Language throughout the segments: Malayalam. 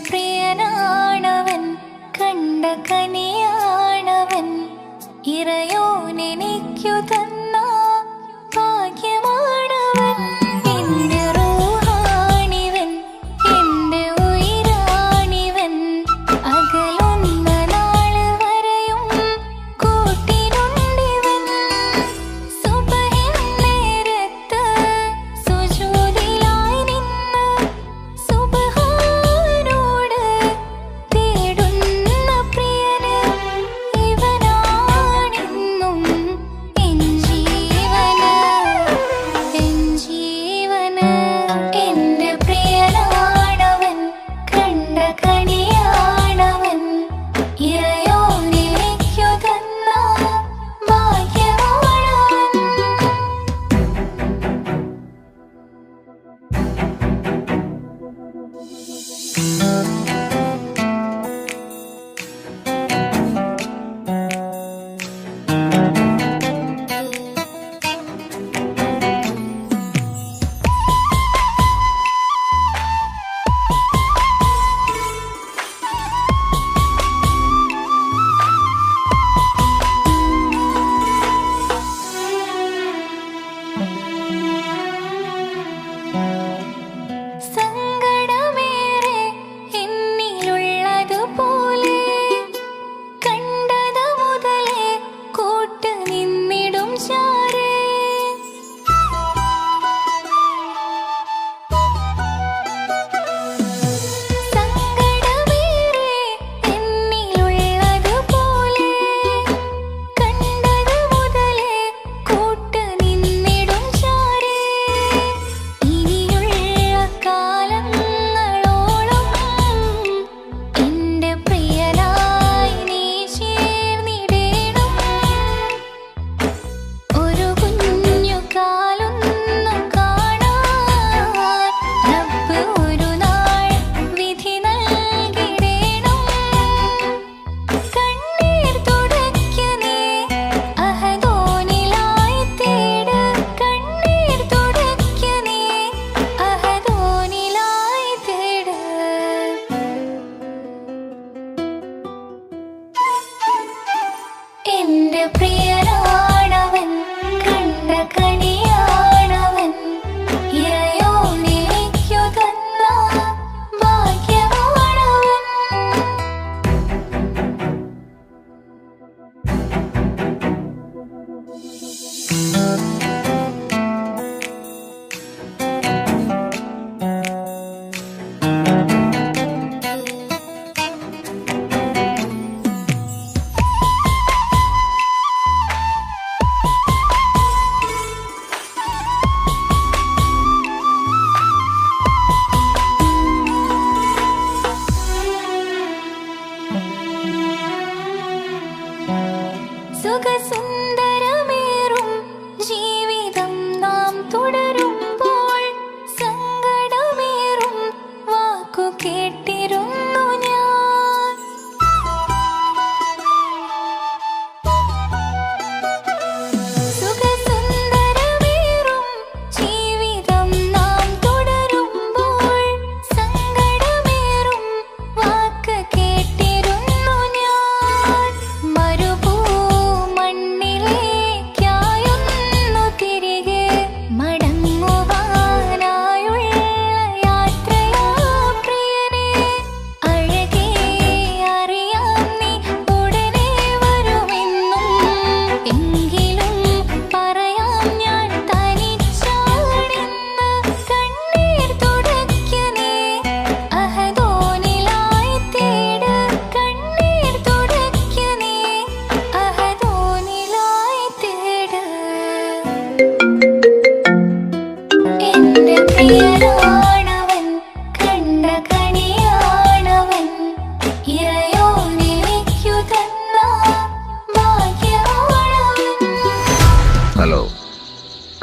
പ്രിയനാണവൻ, കണ്ട കനിയാണവൻ, ഇറയോനെനിക്കു തന്ന ഭാഗ്യമാണവൻ. എന്റെ റൂഹാണിവൻ, എന്റെ ഉയിരാണിവൻ, അകലുന്ന നാള് വരെയും കൂട്ടിനുണ്ടിവൻ. സുബഹിൻ നേരത്ത് സുജൂദിലായി നിന്ന് സുബ്ഹാനോട് തേടുന്ന പ്രിയന് ഇവനാണെന്നും എൻ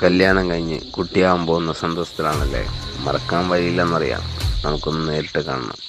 കല്യാണം കഴിഞ്ഞ് കുട്ടിയാവാൻ പോകുന്ന സന്തോഷത്തിലാണല്ലേ. മറക്കാൻ വഴിയില്ലെന്നറിയാം. നമുക്കൊന്ന് നേരിട്ട് കാണണം.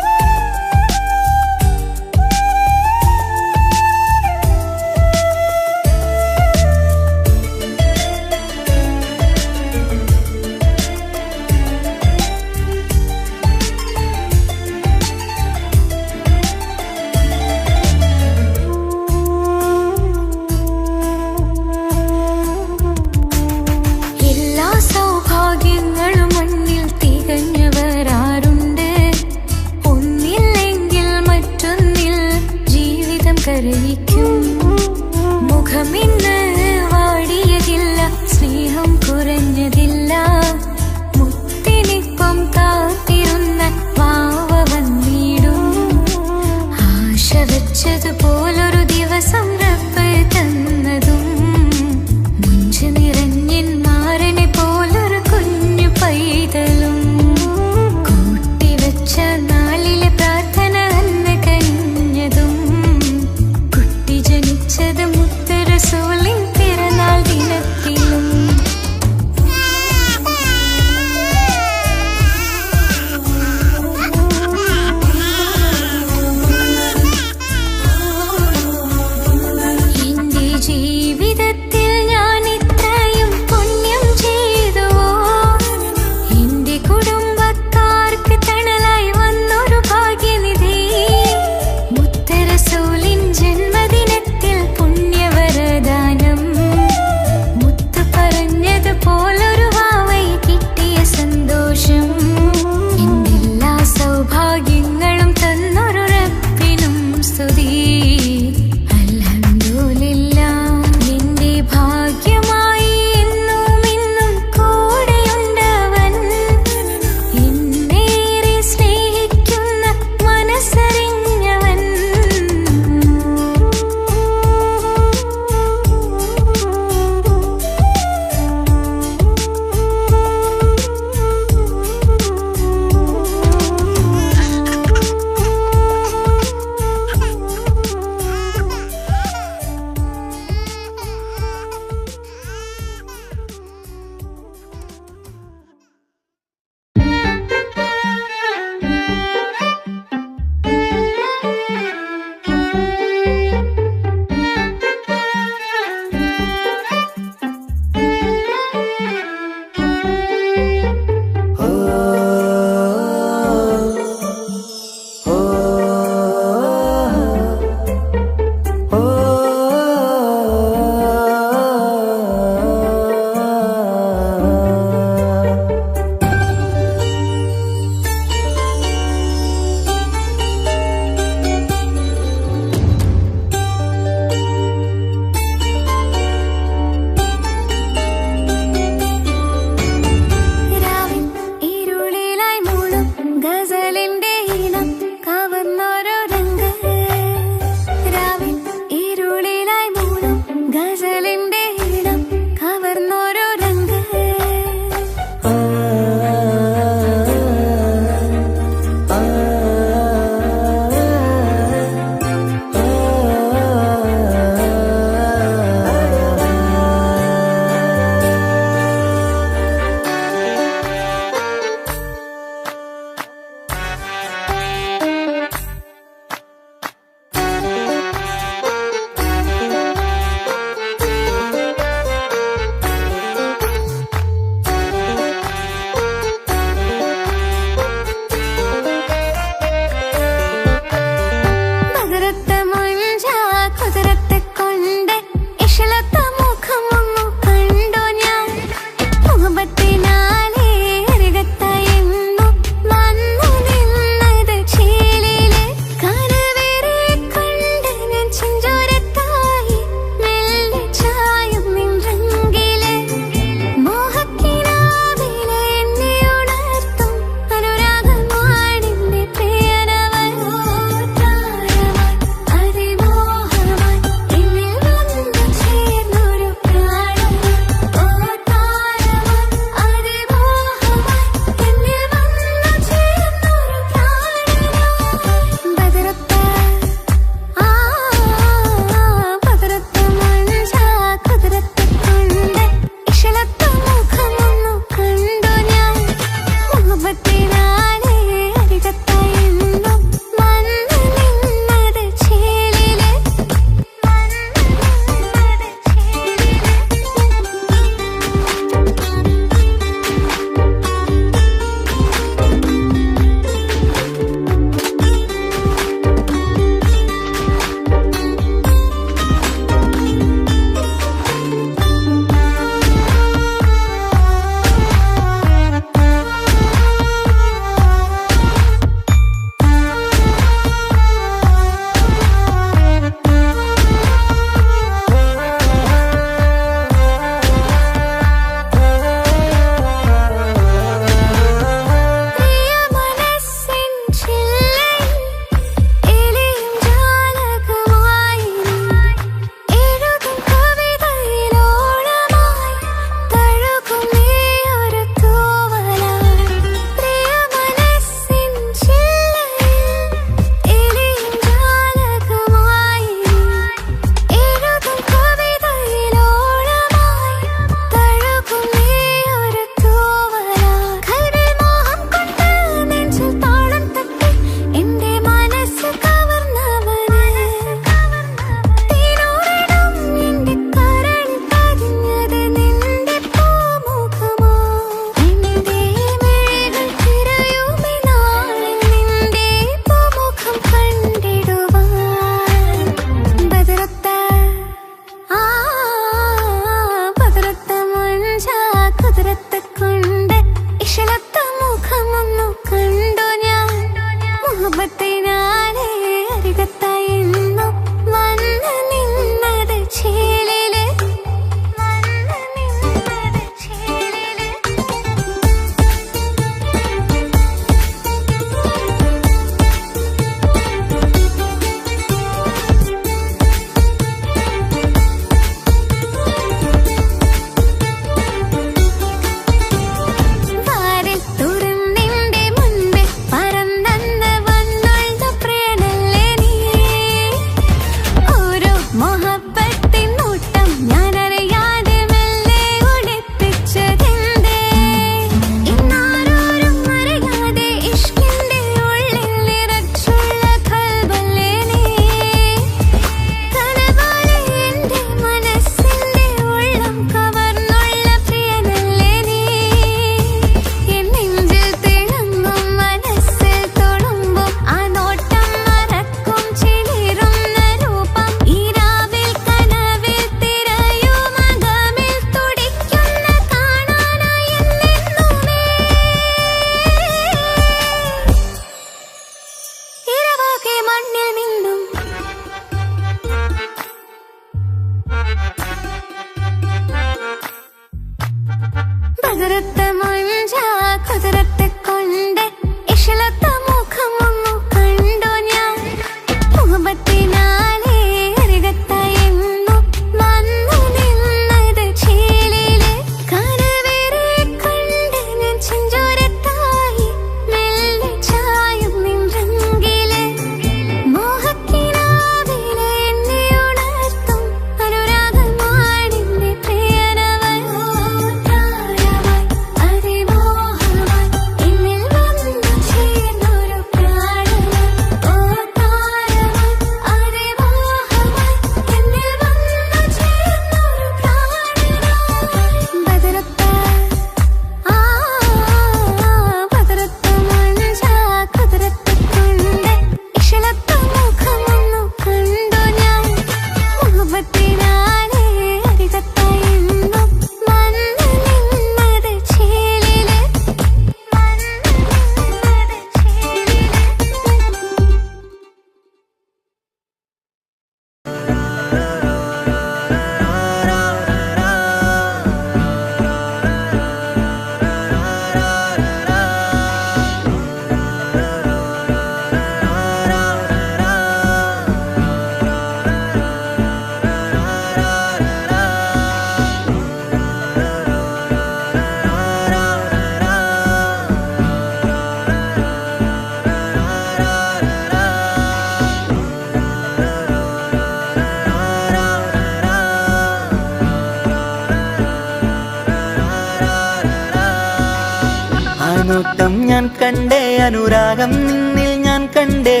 കണ്ടേ അനുരാഗം നിന്നിൽ ഞാൻ കണ്ടേ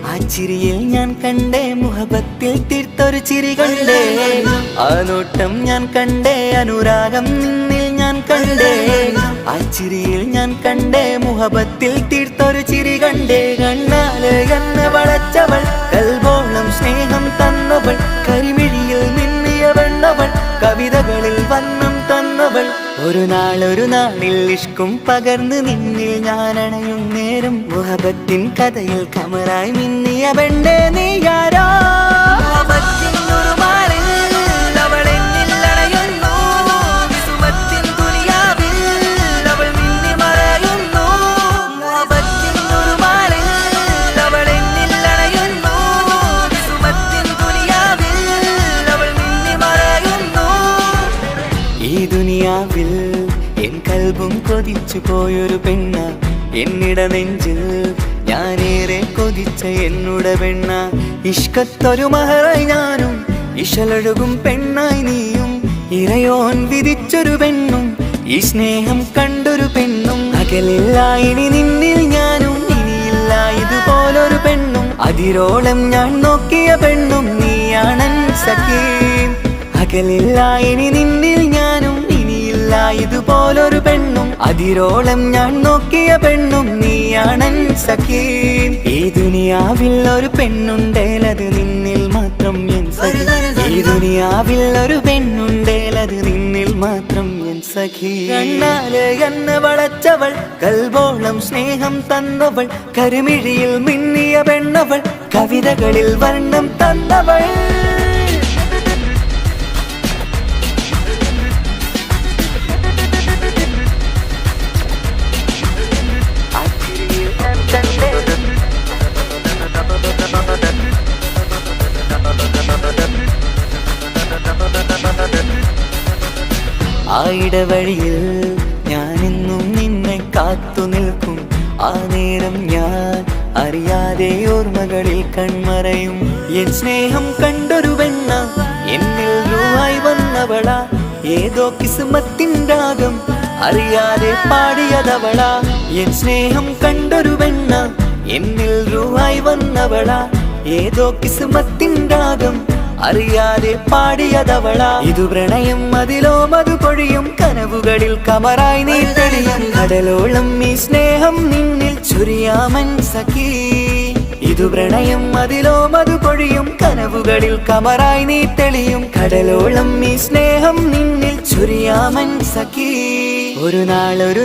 ആ ചിരിയിൽ ഞാൻ കണ്ടേ മുഹബത്തിൽ തീർത്തൊരു ചിരി കണ്ടേ ആ നോട്ടം ഞാൻ കണ്ടേ അനുരാഗം നിന്നിൽ ഞാൻ കണ്ടേ ആ ചിരിയിൽ ഞാൻ കണ്ടേ മുഹബത്തിൽ തീർത്തൊരു ചിരി കണ്ടേ കണ്ണാല് എന്നെ വളച്ചവൾ കൽബോളം സ്നേഹം തന്നവൾ കരിമിഴിയിൽ മിന്നിയ വെണ്ണവൾ കവിതകളിൽ വന്നം തന്നവൾ ഒരു നാളിൽ ഇഷ്കും പകർന്ന് നിന്നിൽ ഞാൻ അണയും നേരം മുഹബത്തിൻ കഥയിൽ കമറായി മിന്നിയ പെണ്ണേ നീയാരോ എൻ കൽബും കൊതിച്ചു പോയൊരു പെണ്ണ എന്നിട നെഞ്ചിൽ ഞാനേറെ കൊതിച്ച എന്നുടെ പെണ്ണ ഇഷ്കത്തൊരു മഹറായി ഞാനും ഇശലൊഴുകും പെണ്ണായി നീയും ഇറയോൻ വിധിച്ചൊരു പെണ്ണും ഈ സ്നേഹം കണ്ടൊരു പെണ്ണും അകലില്ല ഇനി നിന്നിൽ ഞാനും ഇനിയില്ല ഇതുപോലൊരു പെണ്ണും അതിരോളം ഞാൻ നോക്കിയ പെണ്ണും നീയാണൻ സഖീ അകലില്ല ഇനി നിന്നിൽ ഞാനും ഇതുപോലൊരു പെണ്ണും അതിരോളം ഞാൻ നോക്കിയ പെണ്ണും നീയാണൻ സഖീ ഈ ദുനിയാവിൽ ഒരു പെണ്ണുണ്ടേലത് നിന്നിൽ മാത്രം എൻ സഖി ഈ ദുനിയാവിൽ ഒരു പെണ്ണുണ്ടേലത് നിന്നിൽ മാത്രം എൻ സഖി കണ്ണാല് എന്നെ വളച്ചവൾ കൽബോളം സ്നേഹം തന്നവൾ കരുമിഴിയിൽ മിന്നിയ പെണ്ണവൾ കവിതകളിൽ വർണ്ണം തന്നവൾ ആ ഇടവഴിയിൽ ഞാനെന്നും നിന്നെ കാത്തു നിൽക്കും ആ നേരം ഞാൻ അറിയാതെ ഓർമ്മകളിൽ കൺമറയും എൻ സ്നേഹം കണ്ടൊരു പെണ്ണ എന്നിൽ രൂപായി വന്നവള ഏതോ കിസ്മത്തിൻ രാഗം അറിയാതെ പാടിയതവള എൻ സ്നേഹം കണ്ടൊരു പെണ്ണ എന്നിൽ രൂപായി വന്നവള ഏതോ കിസ്മത്തിൻ രാഗം അറിയാതെ പാടിയതവള ഇതു പ്രണയം അതിലോ മധു പൊഴിയും കനവുകളിൽ കമറായി നീ തെളിയും കടലോളം ഈ സ്നേഹം നിന്നിൽ ചൊരിയാമൻ സഖീ ഇതു പ്രണയം അതിലോ മധു പൊഴിയും കനവുകളിൽ കമറായി നീ തെളിയും കടലോളം ഈ സ്നേഹം നിന്നിൽ ചൊരിയാമൻ സഖീ ഒരു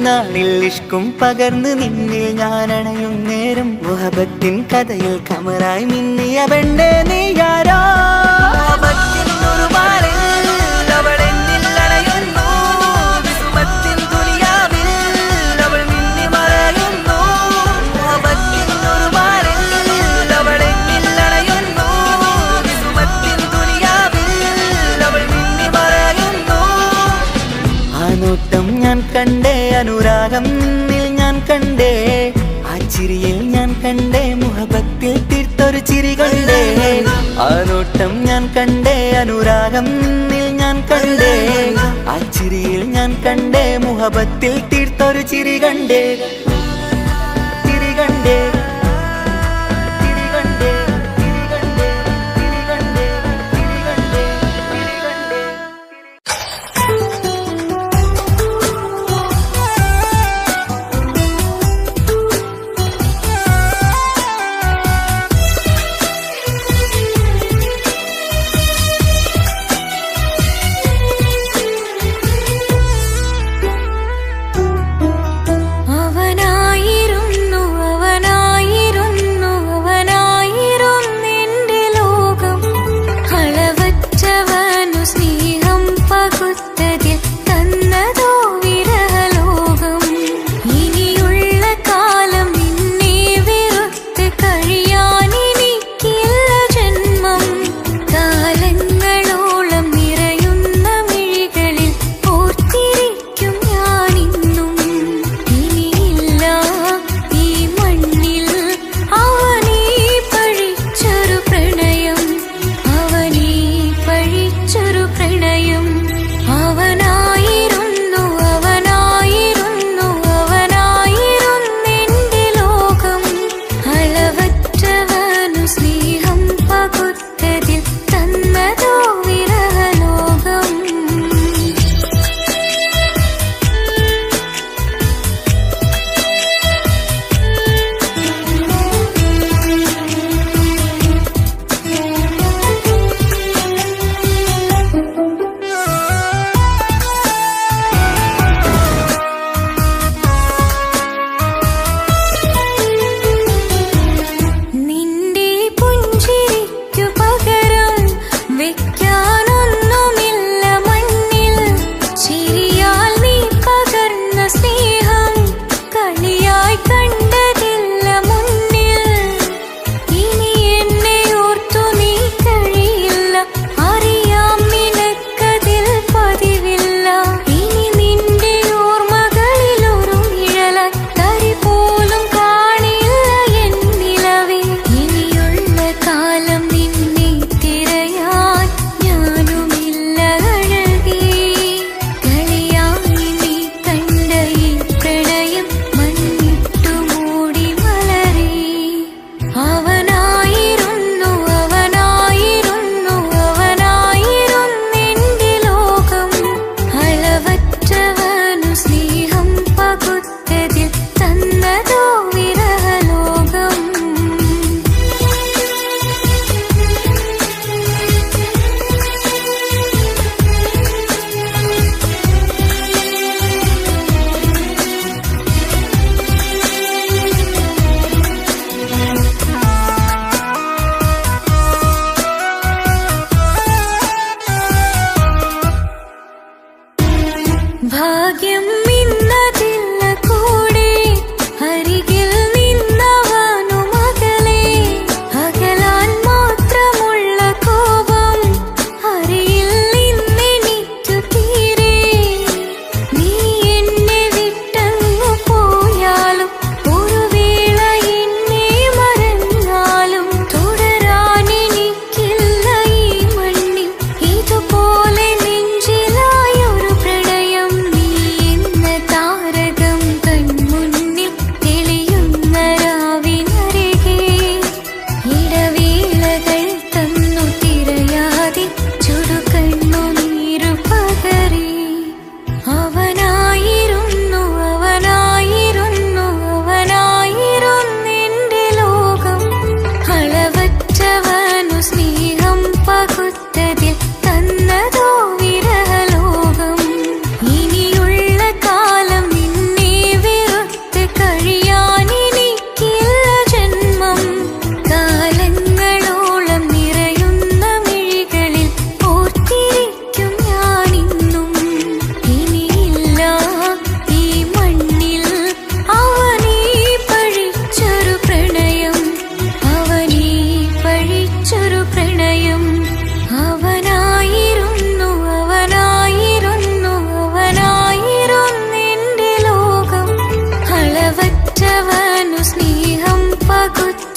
നാളിൽ ഇഷ്കും പകർന്ന് നിന്നിൽ ഞാൻ അണയും നേരം മുഹബത്തിൻ കഥയിൽ കമറായി മിന്നിയ പെണ്ണേ നീയാരോ കണ്ടേ അനുരാഗം നിന്നിൽ ഞാൻ കണ്ടേ ആ ചിരിയിൽ ഞാൻ കണ്ടേ മുഹബത്തിൽ തീർത്തൊരു ചിരി കണ്ടേ ആ നോട്ടം ഞാൻ കണ്ടേ അനുരാഗം നിന്നിൽ ഞാൻ കണ്ടേ ആ ചിരിയിൽ ഞാൻ കണ്ടേ മുഹബത്തിൽ തീർത്തൊരു ചിരി കണ്ടേ ചിരി കണ്ടേ അവനായിരുന്നു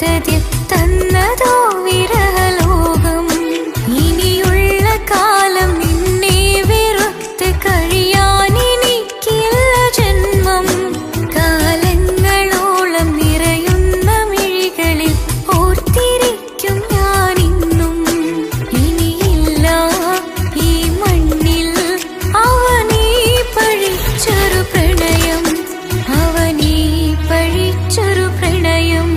പകുത്തതിൽ തന്നതോ വിരഹലോകം. ഇനിയുള്ള കാലം നിന്നെ വെറുത്ത് കഴിയാനെനിക്കില്ല ജന്മം. കാലങ്ങളോളം നിറയുന്ന മിഴികളിൽ ഓർത്തിരിക്കും ഞാനിന്നും. ഇനിയില്ല ഈ മണ്ണിൽ അവനീ പഴിച്ചൊരു പ്രണയം, അവനീ പഴിച്ചൊരു പ്രണയം.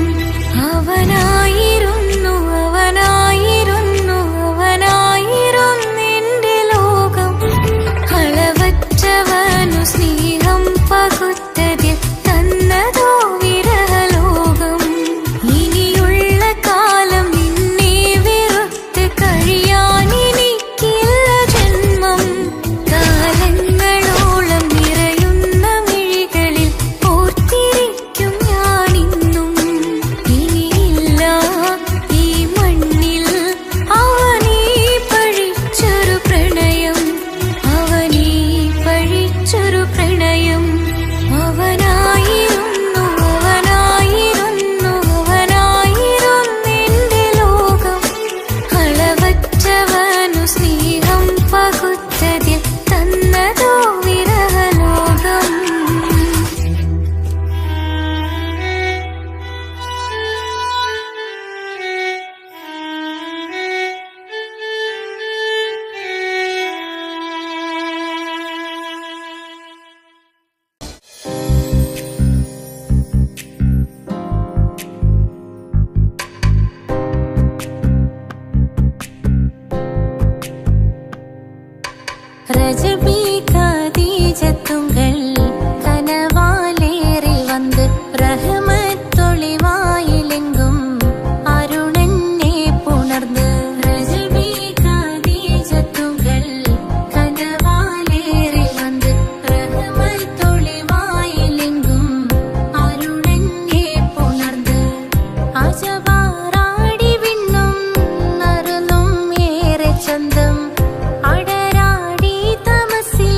അവനായിരുന്നു അവനായിരുന്നു അവനായിരുന്നെന്റെ ലോകം. അളവറ്റവനു സ്നേഹം പകുത്തതിൽ തന്നതോ വിരഹലോകം. ഇനിയുള്ള കാലം നിന്നെ വെറുത്ത് കഴിയാനെനിക്കില്ല ജന്മം. കാലങ്ങളോളം നിറയുന്ന മിഴികളിൽ ഓർത്തിരിക്കും ഞാനിന്നും. ഇനിയില്ല ഈ മണ്ണിൽ അവനീ പഴിച്ചൊരു പ്രണയം, അവനീ പഴിച്ചൊരു പ്രണയം. അവനായിരുന്നു അവനായിരുന്നു അവനായിരുന്നെന്റെ ലോകം. അളവറ്റവനു സ്നേഹം പകുത്തതിൽ തന്നതോ വിരഹലോകം. ரஜபி கதீஜத்துங்கள் கனவாலேறி வந்து ரஹமத்தொளிவாயிலெங்கும் அருணன்னே புணர்ந்து. ரஜபி கதீஜத்துங்கள் கனவாலேறி வந்து ரஹமத்தொளிவாயிலெங்கும் அருணன்னே புணர்ந்து. അജവാറാടി വിണ്ണും നറുന്നും ഏറെ ചന്തം. അടരാടി തമസിൽ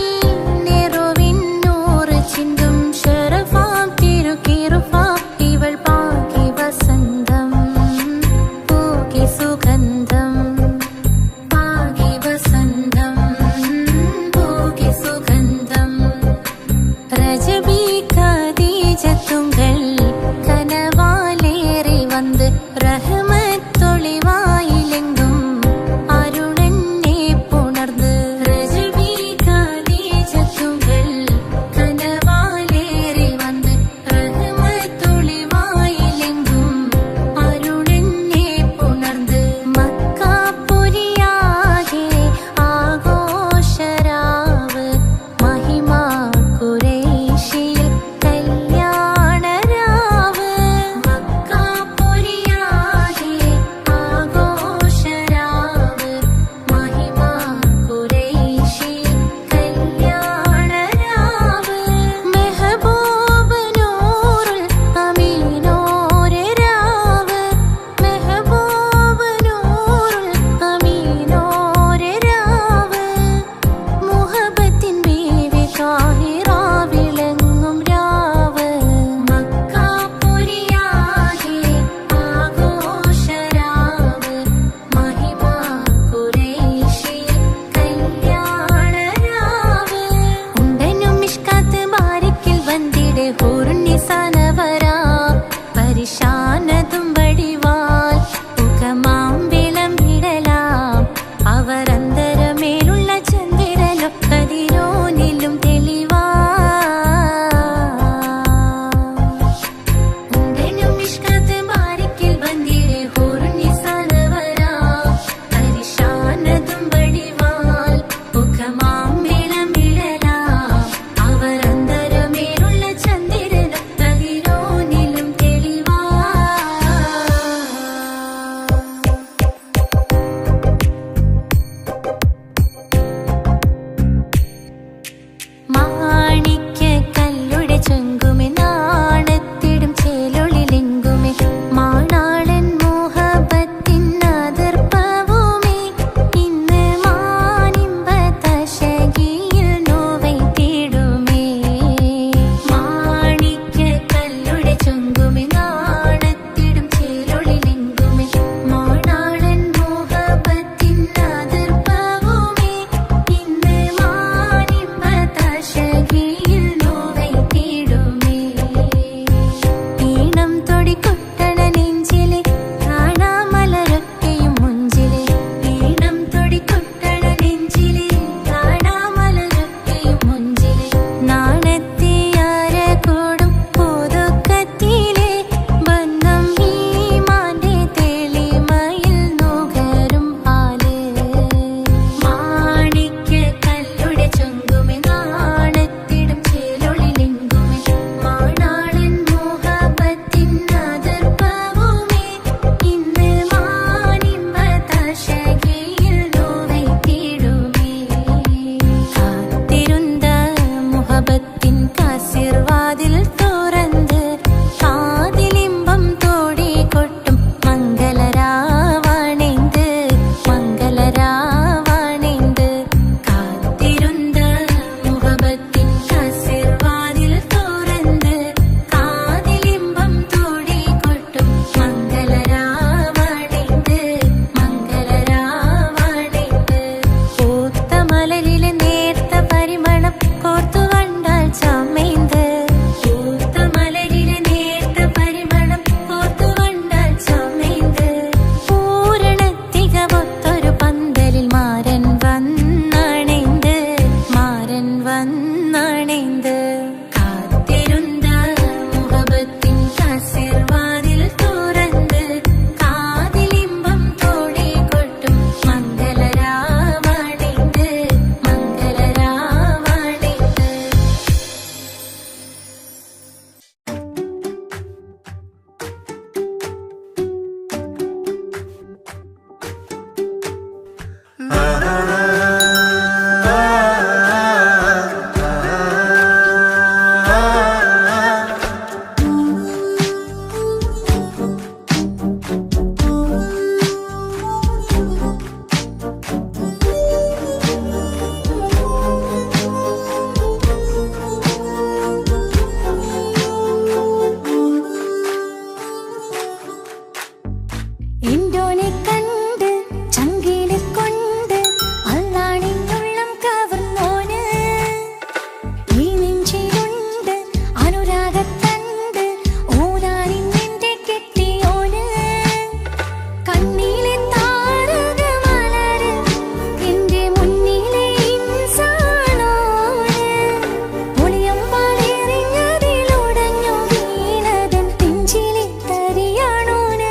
നെറുവിന്നൂറ് ചിന്തും ശരഫാം തിരുക്കിറുഫാ ഇവൾ പാകി വസന്തം. പൂകി സുഗന്ധം പാകി വസന്തം പൂകി സുഗന്ധം. രജബി ഖദീജത്തുങ്ങൾ കനവാലേറി വന്ന് റഹ്മത്തൊളിവായിലെങ്കും അരുണന്നെ പുണർന്ന്. രജബി ഖദീജത്തുങ്ങൾ കനവാലേറി വന്ന് റഹ്മത്തൊളിവായിലെങ്കും അരുണന്നെ പുണർന്ന്. മക്കാപുരിയാകെ ആഘോഷരാവ് മഹിമാ ഖുറൈശിയിൽ കല്യാണരാവ്. മക്കാപുരിയാകെ ആഘോഷരാവ് മഹിമാ ഖുറൈശിയിൽ കല്യാണരാവ്. മെഹബൂബ് നൂറുൽ അമീനോരെ രാവ്. മെഹബൂബ് നൂറുൽ അമീനോരെ രാവ്. മുഹബത്തിൻ ബീവി താഹിറ വിളങ്ങും രാവ്. മക്കാപുരിയാകെ ആഘോഷരാവ് മഹിമാ ഖുറൈശിയിൽ കല്യാണരാവ്. ഉണ്ടനും മിഷ്കാത്ത് ബാരിക്കിൽ വന്നിടെ ഹൂറുന്നിസാനവരാ. പരിശാനതും വടിവാൽ മുഖമാം വിളമ്പിടലാം. അവരന്തരമേലുള്ള ചന്ദ്രനോ കതിരോനിലും തെളിവാ. ഉണ്ടനും മിഷ്കാത്ത് ബാരിക്കിൽ വന്നിടെ ഹൂറുന്നിസാനവരാ. പരിശാനതും വടിവാൽ മുഖമാം വിളമ്പിടലാം. അവരന്തരമേലുള്ള ചന്ദ്രനോ കതിരോനിലും തെളിവാ. എന്തോനെ കണ്ട് ചങ്കിലെ കൊണ്ട് അല്ലാണിന്നുള്ളം കവർന്നോന് ഈ നെഞ്ചിലുണ്ട് അനുരാഗത്തണ്ട് ഓനാനിന്നെന്റെ കെട്ടിയോന് കണ്ണിലെ താരകമലര് എന്റെ മുന്നിലെ ഇൻസാണോന് ഒളിയമ്പാലെറിഞ്ഞതിലുടഞ്ഞു വീണതൻ നെഞ്ചിലെ തരിയാണോന്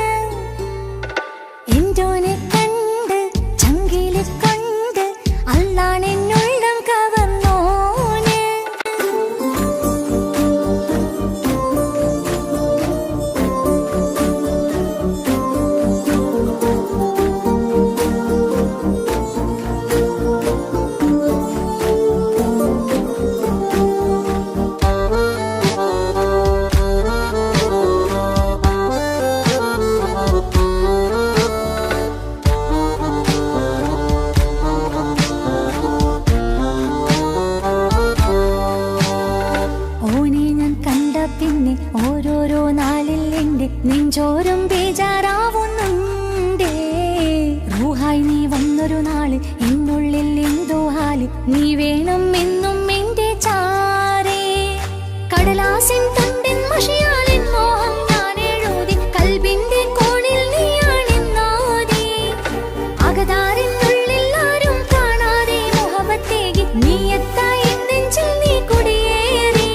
എന്തോനെ കണ്ട് ചങ്കിലെ കൊണ്ട് അല്ലാണെന്നുള്ളം കവർന്നോന് ഓനെ ഞാൻ കണ്ട പിന്നെ ഓരോരോ നാളിൽ എന്റെ നെഞ്ചോരം ബേജാറാവുന്നുണ്ടേ റൂഹായി നീ വന്നൊരു നാള് എന്നുള്ളിൽ എന്തോ ഹാല് നീ വേണം എന്നും എന്റെ ചാരേ കടലാസിൻ തണ്ടിൻ മഷിയാലിൻ മോഹം ഞാൻ എഴുതി കൽബിന്റെ കോണിൽ നീയാണെന്നോതി അകതാരിനുള്ളിൽ ആരും കാണാതെ മുഹബത്തേകി നീ എത്തായി നെഞ്ചിൽ നീ കുടിയേറി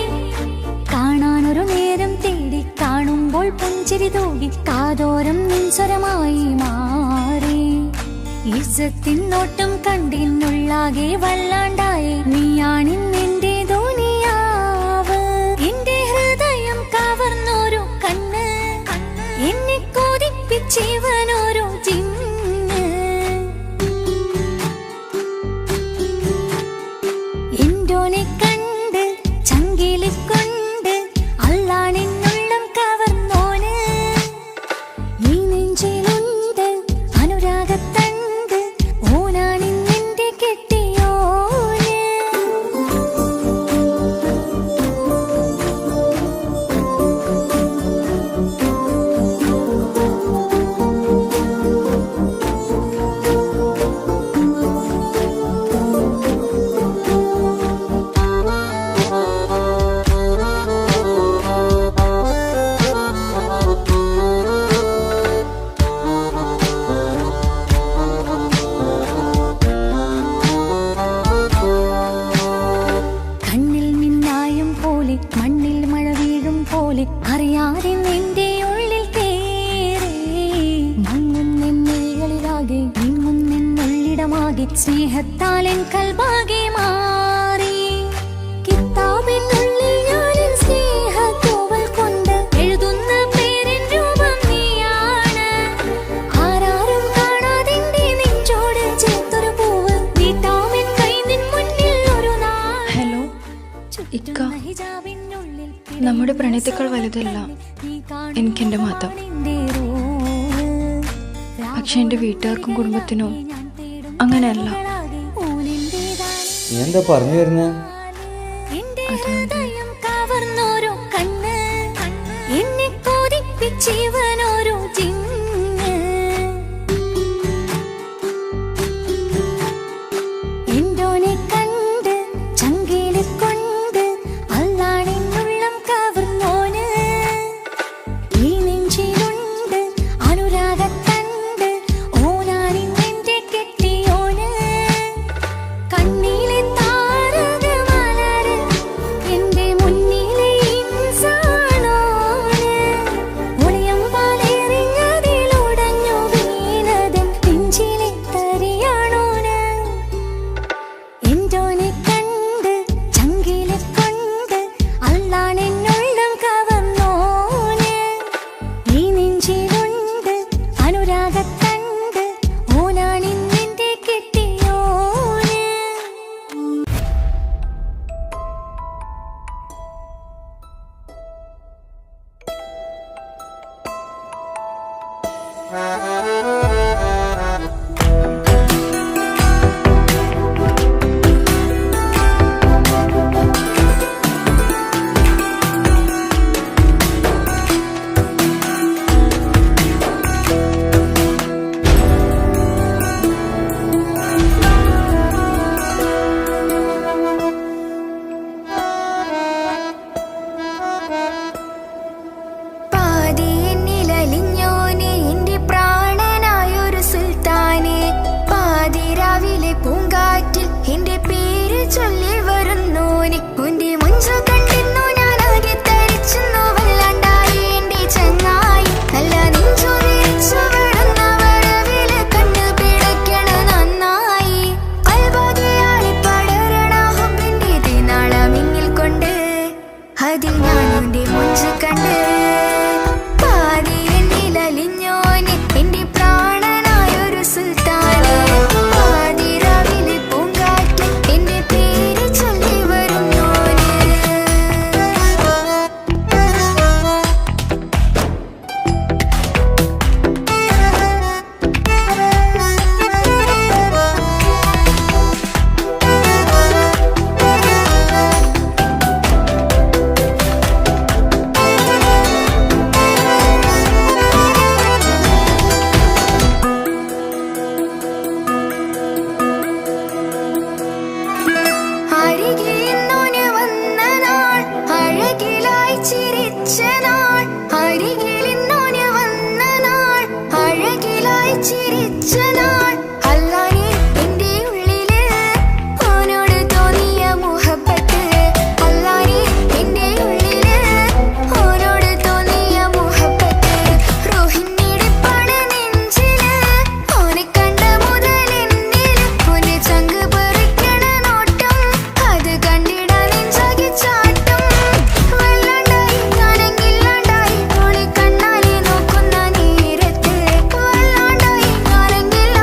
കാണാനൊരു നേരം തേടി കാണുമ്പോൾ പുഞ്ചിരി തൂകി കാതോരം നിൻസ്വരമായി മാറി ഇസ്സത്തിൻ നോട്ടം കണ്ടിന്നുള്ളാകെ വല്ലാണ്ടായി നീയാണിന്നെന്റെ ദുനിയാവ് എന്റെ ഹൃദയം കവർന്നൊരു കണ്ണ് എന്നെ കൊതിപ്പിച്ചിവനൊരു ജിന്ന് എന്തോനെ കണ്ട് ചങ്കിലെ കൊണ്ട് അല്ലാണെന്നുള്ളം കവർന്നോന് ഈ നെഞ്ചിലുണ്ട് അനുരാഗത്തണ്ട് ഓനാണിന്നെന്റെ കെട്ടിയോന് കണ്ണിൽ മിന്നായം പോലെ മണ്ണിൽ മഴ വീഴും പോലെ അറിയാതെ നിന്റെ ഉള്ളിൽ കേറി മങ്ങുന്നെന്നുള്ളിലാകെ നീങ്ങുന്നെന്നുള്ളിടമാകെ സ്നേഹത്താൽ എൻ കൽബാകെ മാറി കിതാബിനുള്ളിൽ ഞാനെൻ സ്നേഹത്തൂവൽ കൊണ്ട് എഴുതുന്ന പേരിൻ രൂപം നീയാണ് ആരാരും കാണാതെന്റെ നെഞ്ചോട് ചേർത്തൊരു പൂവ് നീട്ടാമെൻ കൈ നിൻ മുന്നിൽ ഒരു നാൾ ഹലോ ഇക്ക, നമ്മുടെ പ്രണയത്തേക്കാൾ വലുതല്ല എനിക്കെന്റെ മതം. പക്ഷെ എന്റെ വീട്ടുകാർക്കും കുടുംബത്തിനും അങ്ങനെയല്ല. നീ എന്താ പറഞ്ഞു വരുന്നേ? ഹൃദയം കവർന്നോരോ കണ്ണ് എന്നെ കൊതിപ്പിച്ചിവനോരോ ജിന്ന് എന്തോനെ കണ്ട് ചങ്കിലെ കൊണ്ട് അല്ലാണെന്നുള്ളം കവർന്നോന് ഈ നെഞ്ചിലുണ്ട് അനുരാഗത്തണ്ട് ഓനാണിന്നെന്റെ കെട്ടിയോന് കണ്ണിലെ താരകമലര് എന്റെ മുന്നിലെ ഇൻസാണോന് ഒളിയമ്പാലെറിഞ്ഞതിലുടഞ്ഞു വീണതൻ നെഞ്ചിലെ തരിയാണോന് എന്തോനെ കണ്ട് ചങ്കിലെ കൊണ്ട് അല്ലാണെന്നുള്ളം കവർന്നോന് ഈ നെഞ്ചിലുണ്ട് അനുരാഗത്തണ്ട് ഓനാണിന്നെന്റെ കെട്ടിയോന് ചിരിച്ച നാൾ അല്ലാനെ എന്റെ ഉള്ളില് ഓനോട് തോന്നിയ മുഹബത്ത് അല്ലാനെ എന്റെ ഉള്ളില് ഓനോട് തോന്നിയ മുഹബത്ത് റോഹിണിടിപ്പാണ് നെഞ്ചില് ഓനെ കണ്ട മുതൽ എന്നില് ഓനെ ചങ്ക് പറിക്കണ നോട്ടം അത് കണ്ടിടാൻ നെഞ്ചാകെ ചാട്ടം വല്ലാണ്ടായി ഞാനെങ്കില്ലാണ്ടായി ഓളെ കണ്ണാലെ നോക്കുന്ന നേരത്ത് വല്ലാണ്ടായി ഞാനെങ്കില്ലാണ്ടായി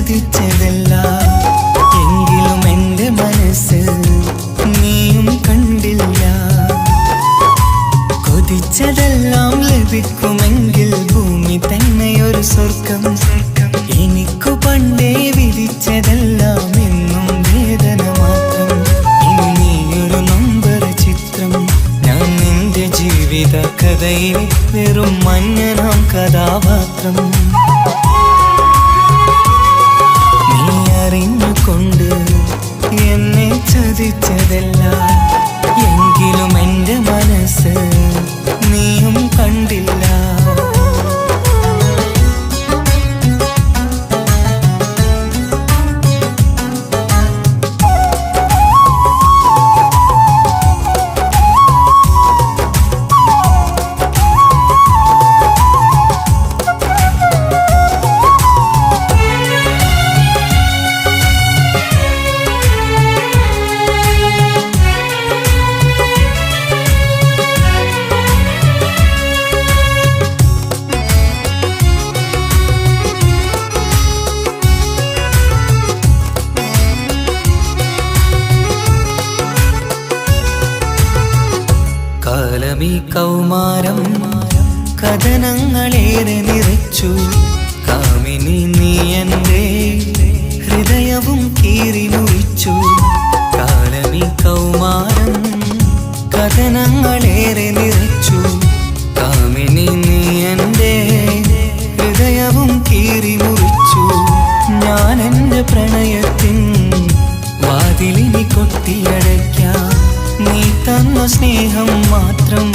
ചതിച്ചതല്ല എങ്കിലും എൻ്റെ മനസ്സ് നീയും കണ്ടില്ല. കൊതിച്ചതെല്ലാം ലഭിക്കുമെങ്കിൽ ഭൂമി തന്നെ ഒരു സ്വർഗം. എനിക്കു പണ്ടേ വിധിച്ചതെല്ലാം എന്നും വേദന മാത്രം. ഇനി നീയൊരു നൊമ്പര ചിത്രം, ഞാൻ നിന്റെ ജീവിത കഥയിൽ വെറും മഞ്ഞനാം കഥാപാത്രം. നീ അറിഞ്ഞുകൊണ്ട് എന്നെ ചതിച്ചതല്ല എങ്കിലും എൻ്റെ മനസ്സ് നീയും കണ്ടില്ല. കാലമീ കൗമാരം കഥനങ്ങളേറെ നിറച്ചു. കാമിനി നീ എൻ്റെ ഹൃദയവും കീറി മുറിച്ചു. കാലമീ കൗമാരം കഥനങ്ങളേറെ നിറച്ചു. കാമിനി നീ എൻ്റെ ഹൃദയവും കീറി മുറിച്ചു. ഞാൻ എൻ്റെ പ്രണയത്തിൻ വാതിലിനി കൊട്ടിയടയ്ക്കാം. നീ തന്ന സ്നേഹം മാത്രം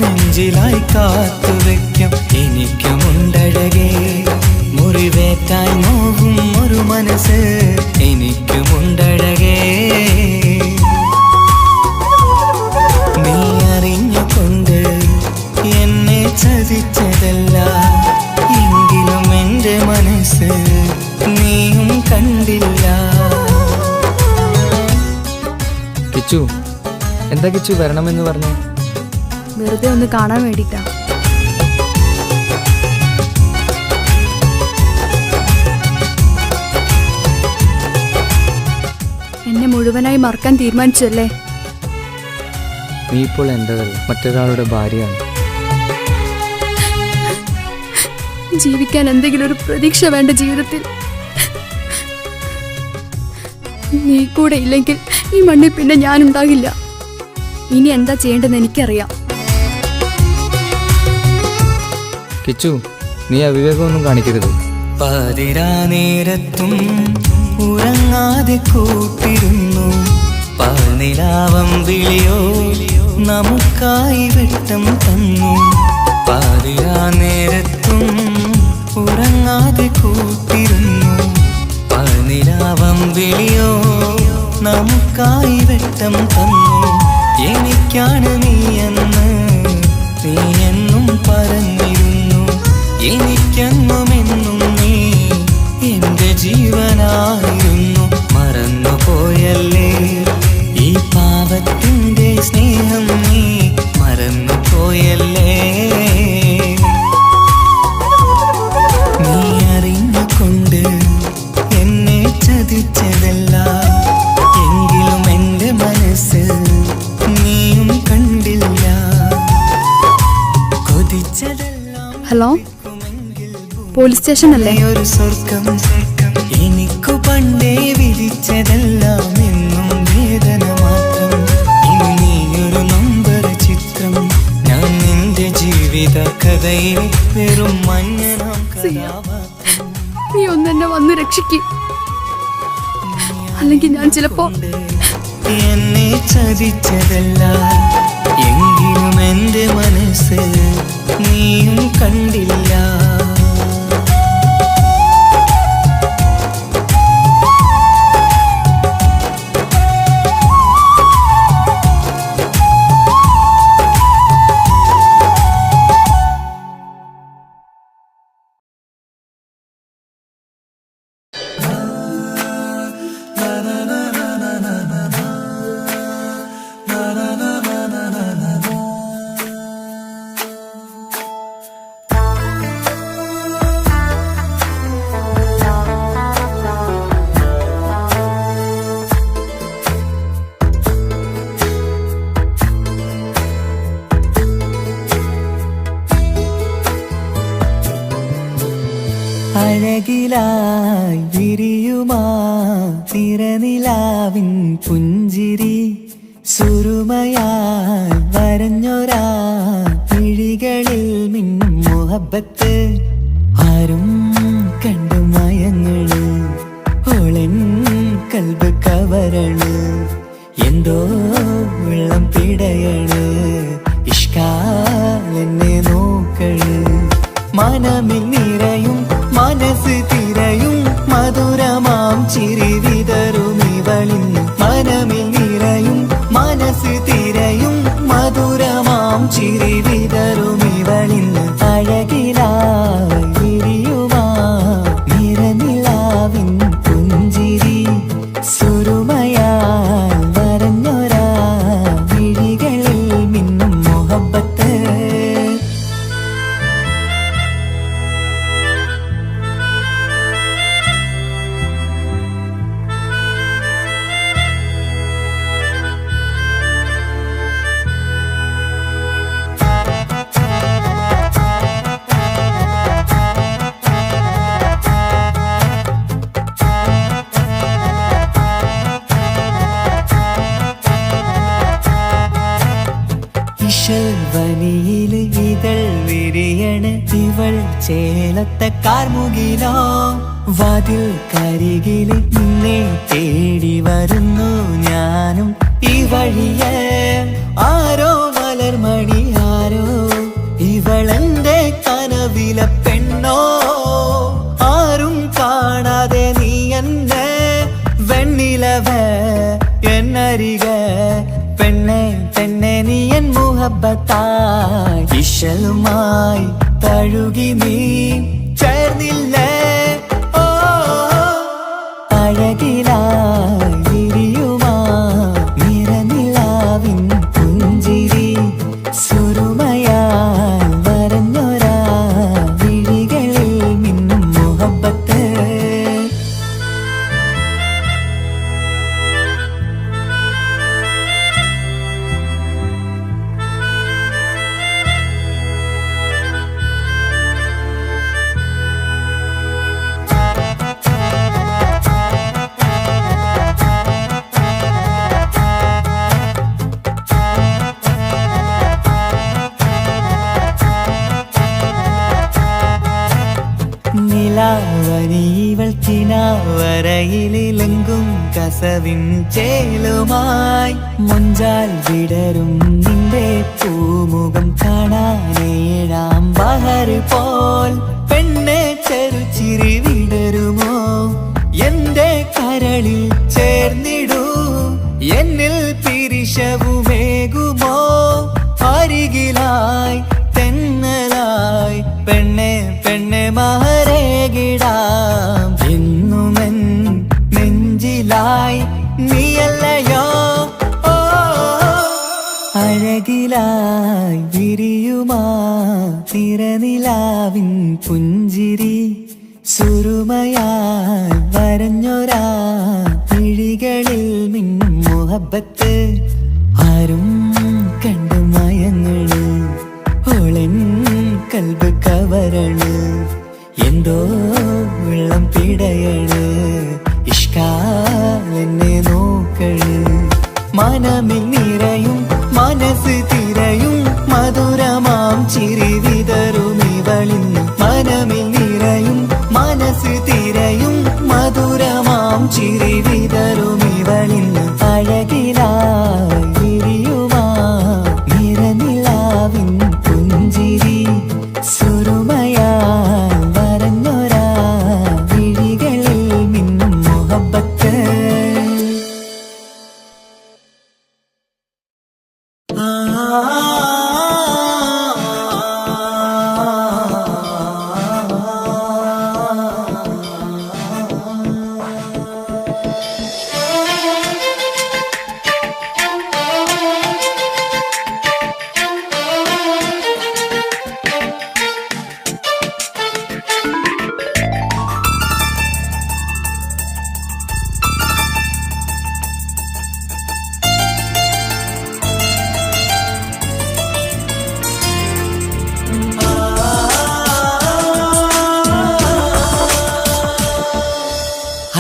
നെഞ്ചിലായി കാത്തുവെക്കാം. എനിക്കുമുണ്ടഴകേ മുറിവേറ്റായി നോവും ഒരു മനസ്സ്, എനിക്കുമുണ്ടഴകേ. നീ അറിഞ്ഞുകൊണ്ട് എന്നെ ചതിച്ചതല്ല എങ്കിലും എൻ്റെ മനസ്സ് നീയും കണ്ടില്ല. കിച്ചു, എന്താ കിച്ചു വരണമെന്ന് പറഞ്ഞു? വെറുതെ ഒന്ന് കാണാൻ വേണ്ടിട്ടാ. എന്നെ മുഴുവനായി മറക്കാൻ തീരുമാനിച്ചല്ലേ? നീ ഇപ്പോൾ എൻ്റെതല്ല, മറ്റൊരാളുടെ ഭാര്യയാണ്. ജീവിക്കാൻ എന്തെങ്കിലും ഒരു പ്രതീക്ഷ വേണ്ട ജീവിതത്തിൽ. നീ കൂടെ ഇല്ലെങ്കിൽ ഈ മണ്ണിൽ പിന്നെ ഞാനുണ്ടാകില്ല. ഇനി എന്താ ചെയ്യേണ്ടതെന്ന് എനിക്കറിയാം. കിച്ചു, നീ അവിവേകമൊന്നും കാണിക്കരുത്. പാതിരാ നേരത്തും ഉറങ്ങാതെ കൂട്ടിരുന്നു. പാൽനിലാവം വിളിയോ നമുക്കായി വെട്ടം തന്നു. പാതിരാ നേരത്തും ഉറങ്ങാതെ കൂട്ടിരുന്നു. പാൽനിലാവം വിളിയോ നമുക്കായി വെട്ടം തന്നു. എനിക്കാണ് നീയെന്ന് നീ എന്നും പറഞ്ഞിരുന്നു. എനിക്കെന്നുമെന്നും നീ എൻ്റെ ജീവനായിരുന്നു. മറന്നുപോയല്ലേ ഈ പാപത്തിൻ്റെ സ്നേഹം, നീ മറന്നുപോയല്ലേ. നീ അറിഞ്ഞുകൊണ്ട് എന്നെ ചതിച്ചതല്ല എങ്കിലും എൻ്റെ മനസ്സ് നീയും കണ്ടില്ല. കൊതിച്ചതെല്ലാം ഹലോ, പോലീസ് സ്റ്റേഷൻ അല്ലേ? ഒരു സ്വർഗം. എനിക്കു പണ്ടേ വിധിച്ചതെല്ലാം എന്നും വേദന മാത്രം. ഇനി നീയൊരു നൊമ്പര ചിത്രം, ഞാൻ നിന്റെ ജീവിത കഥയിൽ വെറും മഞ്ഞനാം കഥാപാത്രം. നീ ഒന്നെന്നെ വന്ന് രക്ഷിക്കും, അല്ലെങ്കിൽ ഞാൻ ചിലപ്പോ. എന്നെ ചതിച്ചതല്ല എങ്കിലും എൻ്റെ മനസ്സ് നീയും കണ്ടില്ല. അഴകിലായി വിരിയുമാ തിരനിലാവിൻ പുഞ്ചിരി സുരുമയാൽ വരഞ്ഞൊരാ മിഴികളിൽ മിന്നും മുഹബത്ത് ആരും കണ്ടു മയങ്ങള് ഓളൻ കൽബ് കവരണ് എന്തോ വെള്ളം പിടയണ് ഇഷ്കാലെന്നെ നോക്കള് മനമിൽ നിറയും മനസ്സ് തിരയും മധുരമാം ചിരി വിതറും ഇവളിന്ന് മനമിൽ നിറയും മനസ്സ് തിരയും മധുരമാം ചിരി വിതറും ഇവളിന്ന് അഴകിലായി വിരിയുമാ നിറനിലാവിൻ പുഞ്ചിരി സുരുമയാൽ വരഞ്ഞൊരാ വിഴികളിൽ മിന്നും മുഹബത്ത് വനിയില് ഇതൾ വിരിയണ് ഇവൾ ചേലത്തെ കാർമുകിലോ വാതിൽ കരികില് നിന്നെ തേടി വരുന്നു ഞാനും ഈ വഴിയെ ആരോ മലർമണി ആരോ ഇവളെന്റെ കനവിലെ പെണ്ണോ ആരും കാണാതെ നീ എന്നെ വെണ്ണിലവ എന്നരിക പെണ്ണെ പെണ്ണെ നീ എൻ മുഹബത്തായി ഇശലുമായി തഴുകി നീ ചേർന്നില്ലേ ഓ അഴകിലായി വിരിയുമാ നിറനിലാവിൻ പുഞ്ചിരി സുരുമയാൽ വരഞ്ഞൊരാ വിഴികളിൽ മിന്നും മുഹബത്ത് നിലാവനിവൾ കിനാവരയിലെങ്കും കസവിൻ ചേലുമായി മുഞ്ചാൽ വിടരും നിന്റെ പൂമുഖം കാണാനേഴാം ബഹർ പോൽ പെണ്ണെ ചെറുചിരി വിടരുമോ എന്റെ കരളിൽ ചേർന്നിടൂ എന്നിൽ പിരിശവുമേകുമോ അരികിലായി തെന്നലായി പെണ്ണെ പെണ്ണെ മഹരേകിടാം എന്നുമെൻ നെഞ്ചിലായി നീയല്ലയോ ഓ അഴകിലായി വിരിയുമാ തിരനിലാവിൻ പുഞ്ചിരി സുരുമയാൽ വരഞ്ഞൊരാ മിഴികളിൽ മിന്നും മുഹബത്ത് ആരും കണ്ടു മയങ്ങള് ഓളൻ കൽബ് കവരണ് എന്തോ വെള്ളം പിടയണ് ഇഷ്കാലെന്നെ നോക്കള് മനമിൽ നിറയും മനസ്സ് തിരയും മധുരമാം ചിരി വിതറും ഇവളിന്ന് മനമിൽ നിറയും മനസ്സ് തിരയും മധുരമാം ചിരി വിതറും ഇവളിന്ന് അഴകിലായി വിരിയുമാ നിറനിലാവിൻ പുഞ്ചിരി സുരുമയാൽ വരഞ്ഞൊരാ വിഴികളിൽ മിന്നും മുഹബത്ത്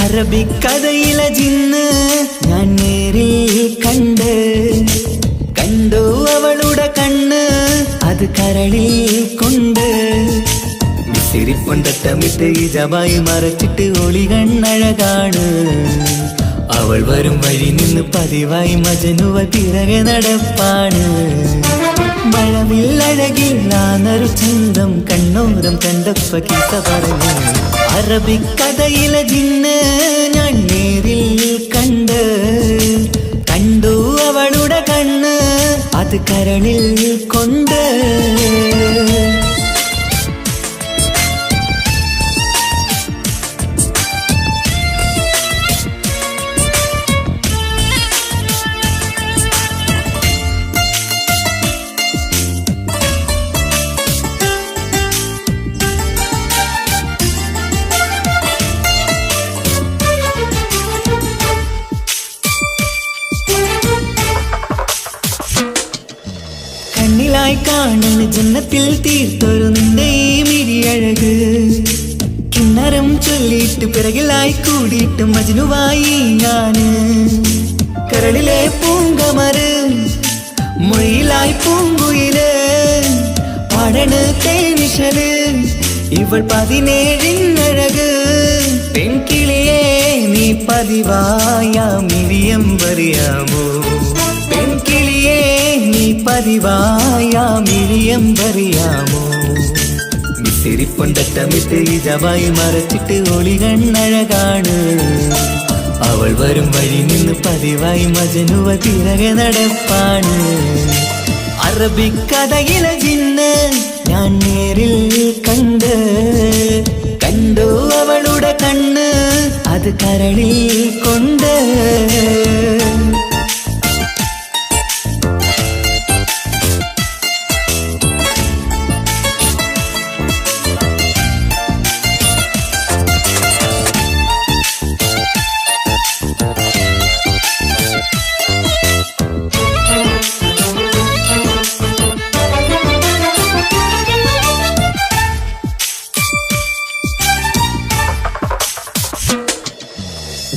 അറബിക്കഥയിലെ ജിന്ന് ഞാൻ നേരിൽ കണ്ടു അവളുടെ കണ്ണ് അത് കരളിൽ കൊണ്ട് സിരിപ്പൊണ്ടട്ടമിട്ട് ഇജബായി മറച്ചിട്ട് ഒളി കണ്ണഴകാണ് അവൾ വരും വഴി നിന്ന് പതിവായി മജനുവ പിറകെ നടപ്പാണ് മഴവില്ലഴകില്ലാന്നൊരു ചന്തം കണ്ണോരം കണ്ടപ്പ കീസ പറഞ്ഞു അറബിക്കഥയിലെ ജിന്ന് ഞാൻ നേരിൽ കണ്ടു അവളുടെ കണ്ണ് അത് കരളിൽ കൊണ്ട് കണ്ണിലായി കാണുന്ന ജന്നത്തിൽ തീർത്തൊരു നിന്റെ ഈ മിഴിയഴക് കിന്നരം ചൊല്ലിയിട്ട് പിറകിലായി കൂടിയിട്ട് മജ്നുവായി ഞാന് കരളിലെ പൂങ്കമര് മൊഴിയിലായി പൂങ്കുയില് പാടണ് തേനിശല് ഇവൾ 17 പെൺകിളിയെ നീ പതിവായ മിഴിയം പറയാമോ പെൺകിളിയെ നീ പതിവായ മിഴിയം പറയാമോ സിരിപ്പൊണ്ടട്ടമിട്ട് ഇജബായി മറച്ചിട്ട് ഒളി കണ്ണഴകാണ് അവൾ വരും വഴി നിന്ന് പതിവായി മജനുവ പിറകെ നടപ്പാണ് അറബിക്കഥയിലെ ജിന്ന് ഞാൻ നേരിൽ കണ്ടു അവളുടെ കണ്ണ് അത് കരളിൽ കൊണ്ട്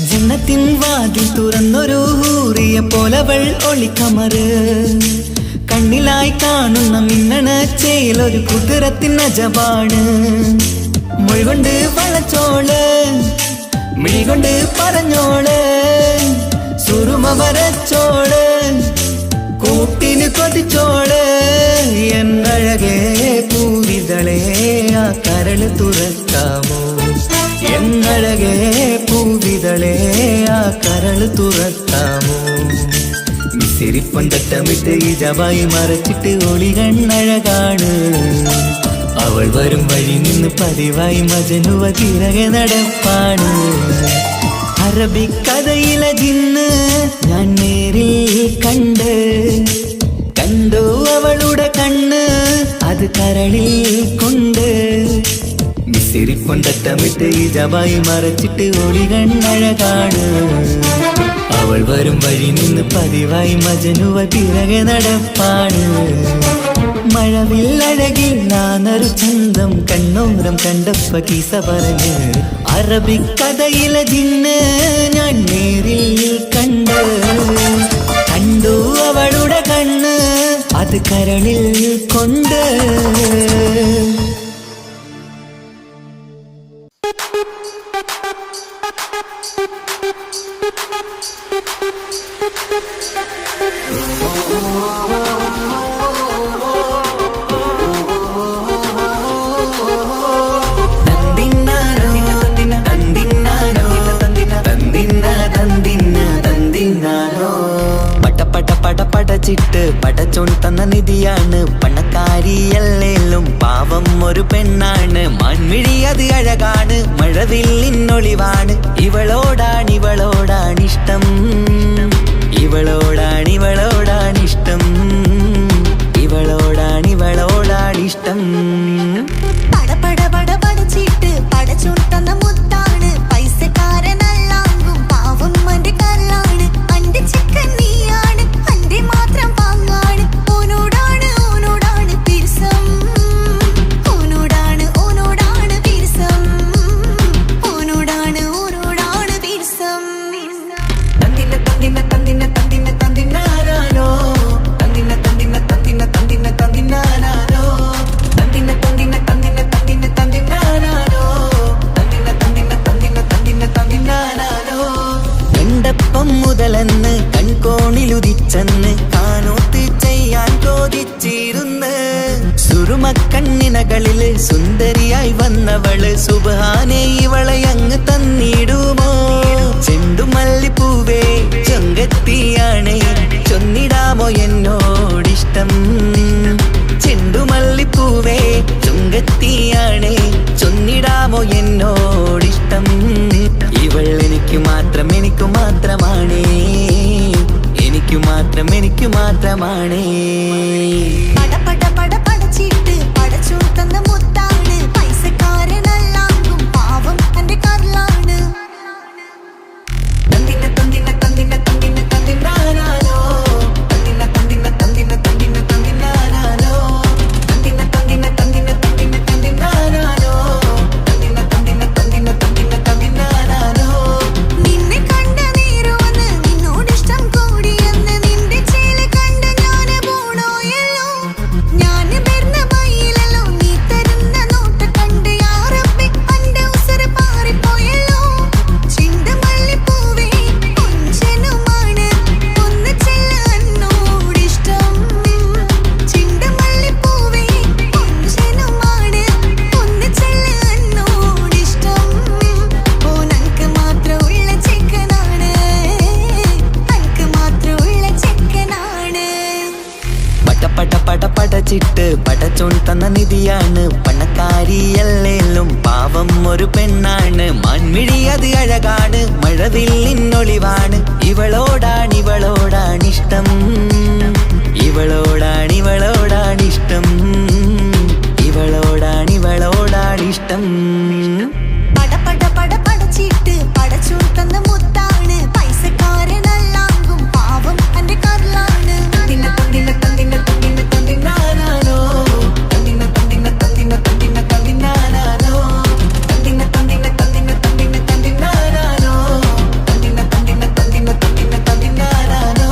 ജന്നത്തിൻ വാതിൽ തുറന്നൊരു ഹൂറിയ പോലവൾ ഒളിക്കമറ് കണ്ണിലായി കാണുന്ന മിന്നണ ചേലൊരു കുതിരത്തിൻ അജബാണ് മൊഴികൊണ്ട് വളച്ചോള് മിഴികൊണ്ട് പറഞ്ഞോള് സുറുമ വരച്ചോള് കൂട്ടിന് കൊതിച്ചോള് എന്നഴകേ പൂവിതളെ ആ കരള് തുറക്കാമോ എന്നഴകേ പൂവിതളെ ആ കരള് തുറക്കാമോ സിരിപ്പൊണ്ടട്ടമിട്ട് ഇജബായി മറച്ചിട്ട് ഒളി കണ്ണഴകാണ് അവൾ വരും വഴി നിന്ന് പതിവായി മജനുവ പിറകെ നടപ്പാണ് അറബിക്കഥയിലെ ജിന്ന് ഞാൻ നേരിൽ കണ്ടു അവളുടെ കണ്ണ് അത് കരളിൽ കൊണ്ട് സിരിപ്പൊണ്ടട്ടമിട്ട് ഇജബായി മറച്ചിട്ട് ഒളി കണ്ണഴകാണ് അവൾ വരും വഴി നിന്ന് പതിവായി മജനുവ പിറകെ നടപ്പാണ് മഴവില്ലഴകില്ലാന്നൊരു ചന്തം കണ്ണോരം കണ്ടപ്പ കീസ പറഞ്ഞ് അറബിക്കഥയിലെ ജിന്ന് ഞാൻ നേരിൽ കണ്ടു അവളുടെ കണ്ണ് അത് കരളിൽ കൊണ്ട് പടച്ചിട്ട് പടച്ചോൻ തന്ന നിധിയാണ് പണക്കാരിയല്ലേലും പാവം ഒരു പെണ്ണാണ് മൺമിഴി അത് അഴകാണ് മഴവില്ലിന്നൊളിവാണ് ഇവളോടാണിഷ്ടം ഇവളോടാണിഷ്ടം ഇവളോടാണിഷ്ടം പടച്ചിട്ട് പടച്ചോൻ തന്ന മുത്താണ് പൈസക്കാരനല്ലാങ്കും പാവം അന്റെ കല്ലാണ് അന്റെ ചിക്കൻ നീയാണ് അന്റെ മാത്രം പാങ്ങാണ് ഓനോടാണ് പിരിസം ഓനോടാണ് പിരിസം ഓനോടാണ് ചെന്ന് കാനോത്ത് ചെയ്യാൻ കൊതിച്ചിരുന്ന് സുറുമക്കണ്ണിനകളില് സുന്ദരിയായി വന്നവള് സുബ്ഹാനേ ഇവളെ അങ്ങ് തന്നിടുമോ ചെണ്ടുമല്ലിപ്പൂവേ ചൊങ്കത്തിയാണ് ചൊന്നിടാമോ എന്നോടിഷ്ടം ചെണ്ടുമല്ലിപ്പൂവേ ചുങ്കത്തിയാണ് ചൊന്നിടാമോ എന്നോടിഷ്ടം ഇവൾ എനിക്ക് മാത്രം എനിക്ക് മാത്രമാണ് എനിക്ക് മാത്രം എനിക്ക് മാത്രമാണ് പട പട പട പടച്ചിട്ട് പടച്ചു തന്ന മുത്താണ് പൈസക്കാരനല്ലാങ്കും പാവം എന്റെ കർലാണ് തന്തിന തന്തിന തന്തിന തന്തിന തന്തിനാനാനോ തന്തിന തന്തിന തന്തിന തന്തിന തന്തിനാനാനോ തന്തിന തന്തിന തന്തിന തന്തിന തന്തിനാനാനോ തന്തിന തന്തിന തന്തിന തന്തിന തന്തിനാനാനോ നിന്നെ കണ്ട നേരമെന്ന് നിന്നോടിഷ്ടം കൂടിയെന്ന് നിന്റെ ചേല് കണ്ട് ഞാന് പോണോയല്ലോ ഞാന് വരുന്ന മയിലല്ലോ നീ തരുന്ന നോട്ട കണ്ട് യാ റബ്ബി എന്റെ ഉസറ് പാറിപ്പോയല്ലോ ചെണ്ടുമല്ലിപ്പൂവേ കൊഞ്ചനുമാണ് ഒന്ന് ചെല്ല് എന്നോടിഷ്ടം ചെണ്ടുമല്ലിപ്പൂവേ കൊഞ്ചനുമാണ് ഒന്ന് ചെല്ല് എന്നോടിഷ്ടം ഓ നനക്ക് മാത്രമുള്ള ചെക്കനാണ് നനക്ക് മാത്രമുള്ള ചെക്കനാണ് പട പട പട പടച്ചിട്ട് പടച്ചോൻ തന്ന നിധിയാണ് പണക്കാരിയല്ലേലും പാവം ഒരു പെണ്ണാണ് മാൻമിഴി അത് അഴകാണ് മഴവില്ലിന്നൊളിവാണ് ഇവളോടാണിഷ്ടം ഇവളോടാണിഷ്ടം ഇവളോടാണിഷ്ടം പട പട പട പടച്ചിട്ട് പടച്ചു തന്ന മുത്താണ് പൈസക്കാരനല്ലാങ്കും പാവം എന്റെ കർലാണ് തന്തിന തന്തിന തന്തിന തന്തിന തന്തിനാനാനോ തന്തിന തന്തിന തന്തിന തന്തിന തന്തിനാനാനോ തന്തിന തന്തിന തന്തിന തന്തിന തന്തിനാനാനോ തന്തിന തന്തിന തന്തിന തന്തിന തന്തിനാനാനോ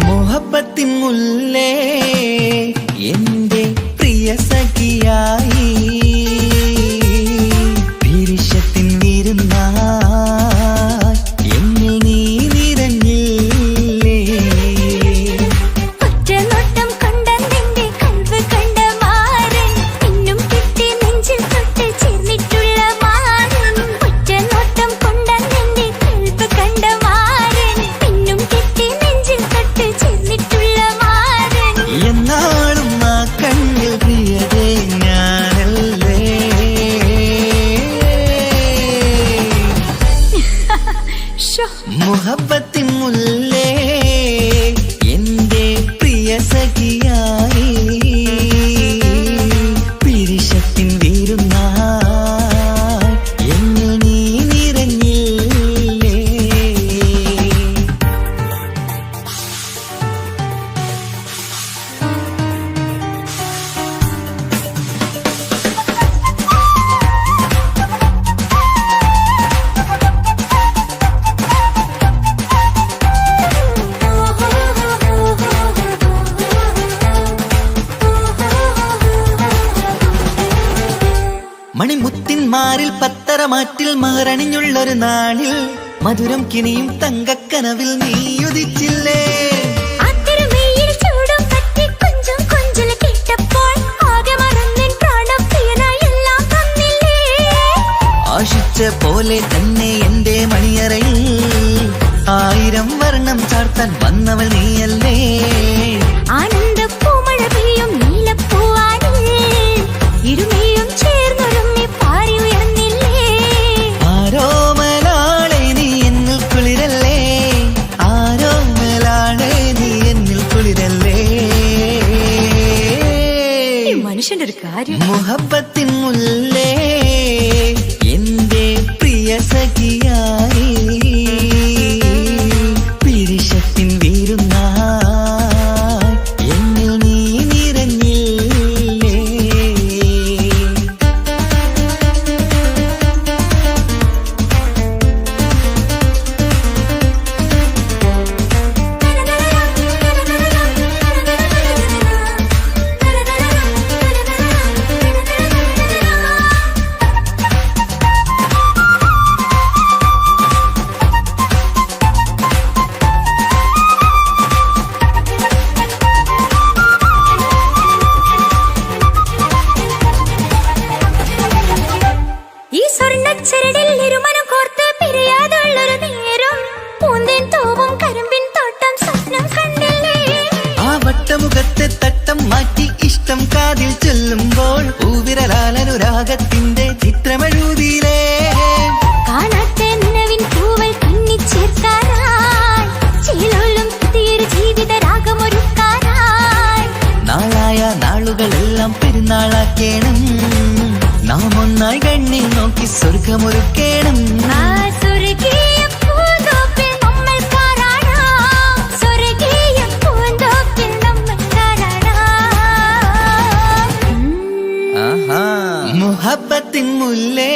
മുഹബത്തിൻ മുല്ലേ എന്റെ പ്രിയ സഖിയായി പിരിശത്തിൻ വിരുന്നായി എന്നിൽ നീ നിറഞ്ഞില്ലേ ഒറ്റനോട്ടം കണ്ട നിന്റെ കൽവ് കണ്ട മാരൻ പിന്നും കിട്ടി നെഞ്ചിൽ തൊട്ട് ചേർന്നിട്ടുള്ള മാരൻ ഒറ്റനോട്ടം കൊണ്ട നിന്റെ കൽവ് കണ്ട മാരൻ പിന്നും കിട്ടി നെഞ്ചിൽ തൊട്ട് ചേർന്നിട്ടുള്ള മാരൻ എന്നാളും ആ കണ്ണിൽ പ്രിയതേ ഞാനല്ലേ മുഹബത്തിൻ മുല്ലേ എന്റെ പ്രിയ സഖിയായി പിരിശത്തിൻ വിരുന്നായി എന്നിൽ നീ നിറഞ്ഞില്ലേ മണിമുത്തിന്മാരിൽ പത്തരമാറ്റിൽ മഹറണിഞ്ഞുള്ളൊരു നാളിൽ മധുരം കിനിയും തങ്കക്കനവിൽ നീ ഉദിച്ചില്ലേ ആത്തിരുമേയിൽ ചൂടും പറ്റി കൊഞ്ചും കൊഞ്ചൽ കേട്ടപ്പോൾ ആകെ മറന്നിൻ പ്രാണം പ്രിയനായി എല്ലാം തന്നില്ലേ ആശിച്ച പോലെ തന്നെ എന്റെ മണിയറയിൽ 1000 വർണ്ണം ചാർത്താൻ വന്നവൾ നീയല്ലേ ആനന്ദ പൂമഴ പെയ്യും നീലപ്പൂവാനിൽ ഇരുമയും ചേർന്നൊരുമ്മി പാരി ഉയർന്നില്ലേ ആരോമലാളെ നീ എന്നിൽ കുളിരല്ലേ ആരോമലാളെ നീ എന്നിൽ കുളിരല്ലേ മനുഷ്യന്റെ എന്തൊരു കാര്യം. മുഹബത്തിൻ മുല്ലേ എന്റെ പ്രിയ സഖിയായി പിരിശത്തിൻ വീരുന്നായി എന്നിൽ നീ നിറഞ്ഞില്ലേ. ഈ സ്വർണ്ണച്ചരടിൽ ഇരുമനം കോർത്ത് പിരിയാതുള്ളൊരു നേരം പൂന്തേൻ തൂവും കരിമ്പിൻ തോട്ടം സ്വപ്നം കണ്ടില്ലേ. ആ വട്ടമുഖത്തെ തട്ടം മാറ്റി ഇഷ്ടം കാതിൽ ചൊല്ലുമ്പോൾ പൂവിരലാലനുരാഗത്തിന്റെ ചിത്രമെഴുതിയിലേ. കാണാത്ത നിലവിൻ പൂവൽ കണ്ണിച്ചേർക്കാനായി ചീലോലും പുതിയൊരു ജീവിത രാഗമൊരുക്കാനായി നാളായ നാളുകളെല്ലാം പെരുന്നാളാക്കേണം. നാം ഒന്നായി കണ്ണിൽ നോക്കി സ്വർഗമൊരുക്കേണം. ആ സ്വർഗീയ പൂന്തോപ്പിൽ നമ്മൾ കാണാം. സ്വർഗീയ പൂന്തോപ്പിൽ നമ്മൾ കാണാം. ആഹാ. മുഹബത്തിൻ മുല്ലേ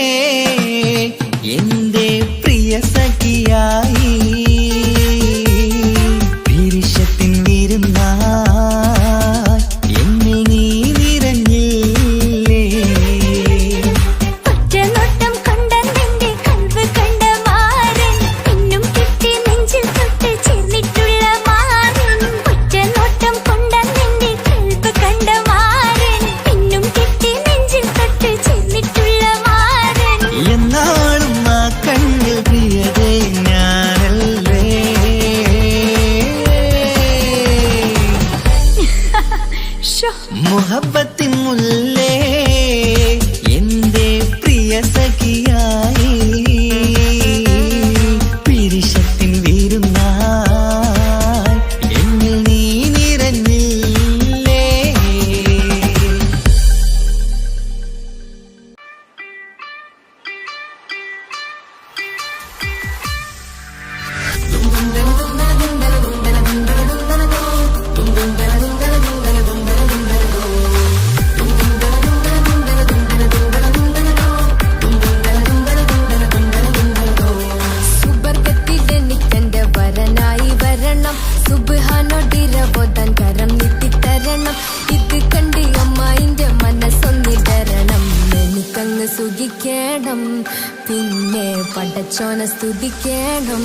എന്റെ പ്രിയ സഖിയായി പിരിശത്തിൻ വിരുന്നായി എന്നിൽ നീ നിറഞ്ഞില്ലേ. ഒറ്റനോട്ടം കൊണ്ട നിന്റെ കൽവ് കണ്ട മാരൻ പിന്നും കിട്ടി നെഞ്ചിൽ തൊട്ട് ചേർന്നിട്ടുള്ള മാരൻ. ഒറ്റനോട്ടം കൊണ്ട നിന്റെ കൽവ് കണ്ട മാരൻ പിന്നും കിട്ടി നെഞ്ചിൽ തൊട്ട് ചേർന്നിട്ടുള്ള മാരൻ. എന്നാളും ആ കണ്ണിൽ പ്രിയതേ ഞാനല്ലേ. മുഹബത്തിൻ മുല്ലേ എന്റെ പ്രിയ സഖിയായി പിരിശത്തിൻ വീരുന്നായി എന്നിൽ നീ നിറഞ്ഞില്ലേ. സുബർഗത്തിലെനിക്കെന്റെ വരനായി വരണം. സുബ്ഹാനോടിരബോധൻ കരം നീട്ടിത്തരണം. ഇത് കണ്ട് അമ്മായിന്റെ മനസ്സൊന്നിടരണം. എനിക്കങ്ങ് സുഖിക്കണം, പിന്നെ പടച്ചോനെ സ്തുതിക്കണം.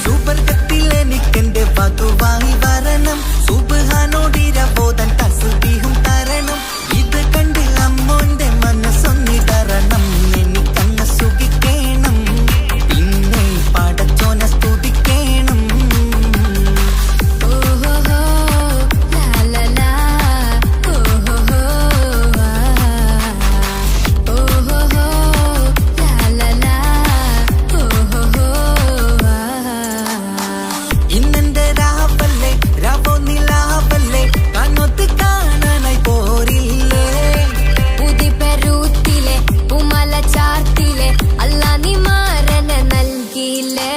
സുബർഗത്തിൽ എനിക്കെന്റെ വധുവായി വരണം. സുബ്ഹാനോടിരബോധൻ തസ്ബീഹും തരണം. ഇത് കണ്ട് അമ്മോന്റെ മനസ്സൊന്നിടരണം. എനിക്കങ്ങ് സുഖിക്കണം, പിന്നെ പടച്ചോനെ സ്തുതിക്കണം. ഓഹോഹോ, ലാലലാ, ഓഹോഹോ, ആ. ഓഹോഹോ, ലാലലാ, ഓഹോഹോ, ആ. ഇന്നെന്റെ രാവല്ലേ രാവോ നിലാവല്ലേ കണ്ണൊത്ത് കാണാനായി പോരില്ലേ. ഉദിപെരൂത്തിലെ ഉമല ചാർത്തിലെ അല്ലാ നീ മാരനെ നൽകിയില്ലേ.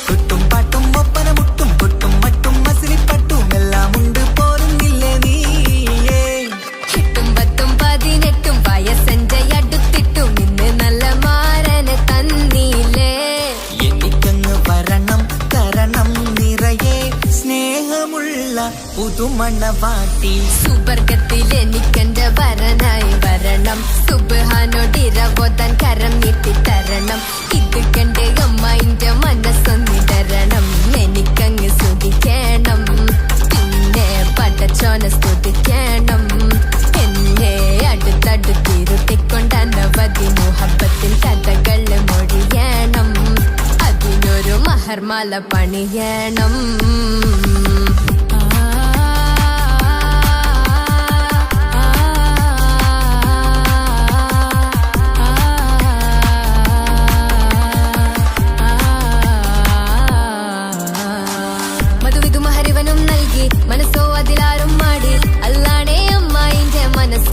കുട്ടും പാട്ടും ഒപ്പന മുട്ടും കൊട്ടും മട്ടും മസിലിപ്പട്ടും എല്ലാം ഉണ്ട് പോരുന്നില്ലേ നീയേ. 8 10 18 വയസ്സെന്റെ അടുത്തിട്ടും ഇന്ന് നല്ല മാരനെ തന്നീലേ. എനിക്കങ്ങ് വരണം തരണം നിറയെ സ്നേഹമുള്ള പുതുമണവാട്ടി. സുബർഗത്തിൽ എനിക്കെന്റെ വരനായി വരണം. സുബ്ഹാനോടിരബോധൻ കരം നീട്ടിത്തരണം. ഇത് കണ്ട് അമ്മായിന്റെ മനസ്സൊന്നിടരണം. എനിക്കങ്ങ് സുഖിക്കണം, പിന്നെ പടച്ചോനെ സ്തുതിക്കണം. എന്നെ അടുത്തടുത്തിരുത്തിക്കൊണ്ട് അനവധി മുഹബത്തിൻ കഥകൾ മൊഴിയണം. അതിനൊരു മഹർമാല പണിയണം. മനസ്സോ അതിലാരും മാടി അല്ലാണേ അമ്മായിന്റെ മനസ്സ്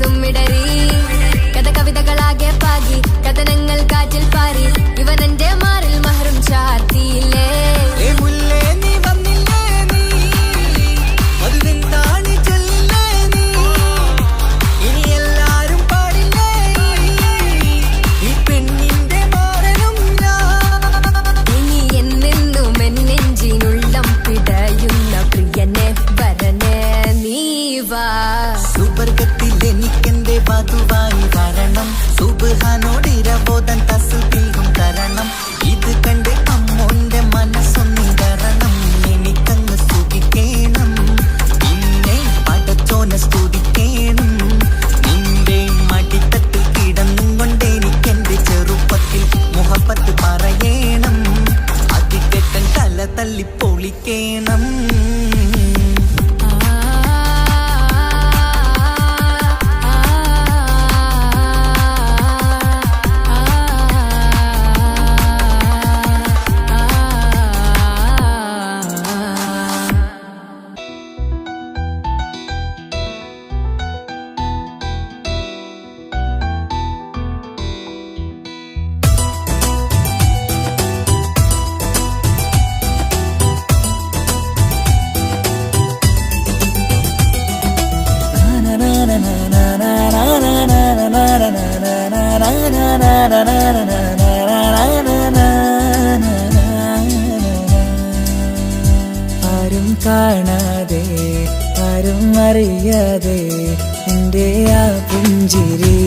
തരണം. സുബ്ഹാനോടിരബോധം തസ്ബീഹും തരണം. ഇത് കണ്ട് അമ്മോന്റെ മനസ്സൊന്നിടണം. എനിക്കങ്ങ് സുഖിക്കേണം, പിന്നെ പടച്ചോനെ സ്തുതിക്കേണം. നിന്റെ മടിത്തട്ടിൽ കിടന്നും കൊണ്ട് എനിക്കെന്റെ ചെറുപ്പത്തിൽ മുഹബത്ത് പറയണം. അതിക്കെട്ടൻ തല തല്ലി പൊളിക്കേണം. ആരും കാണാതെ ആരും അറിയാതെ എൻ്റെ ആ പുഞ്ചിരി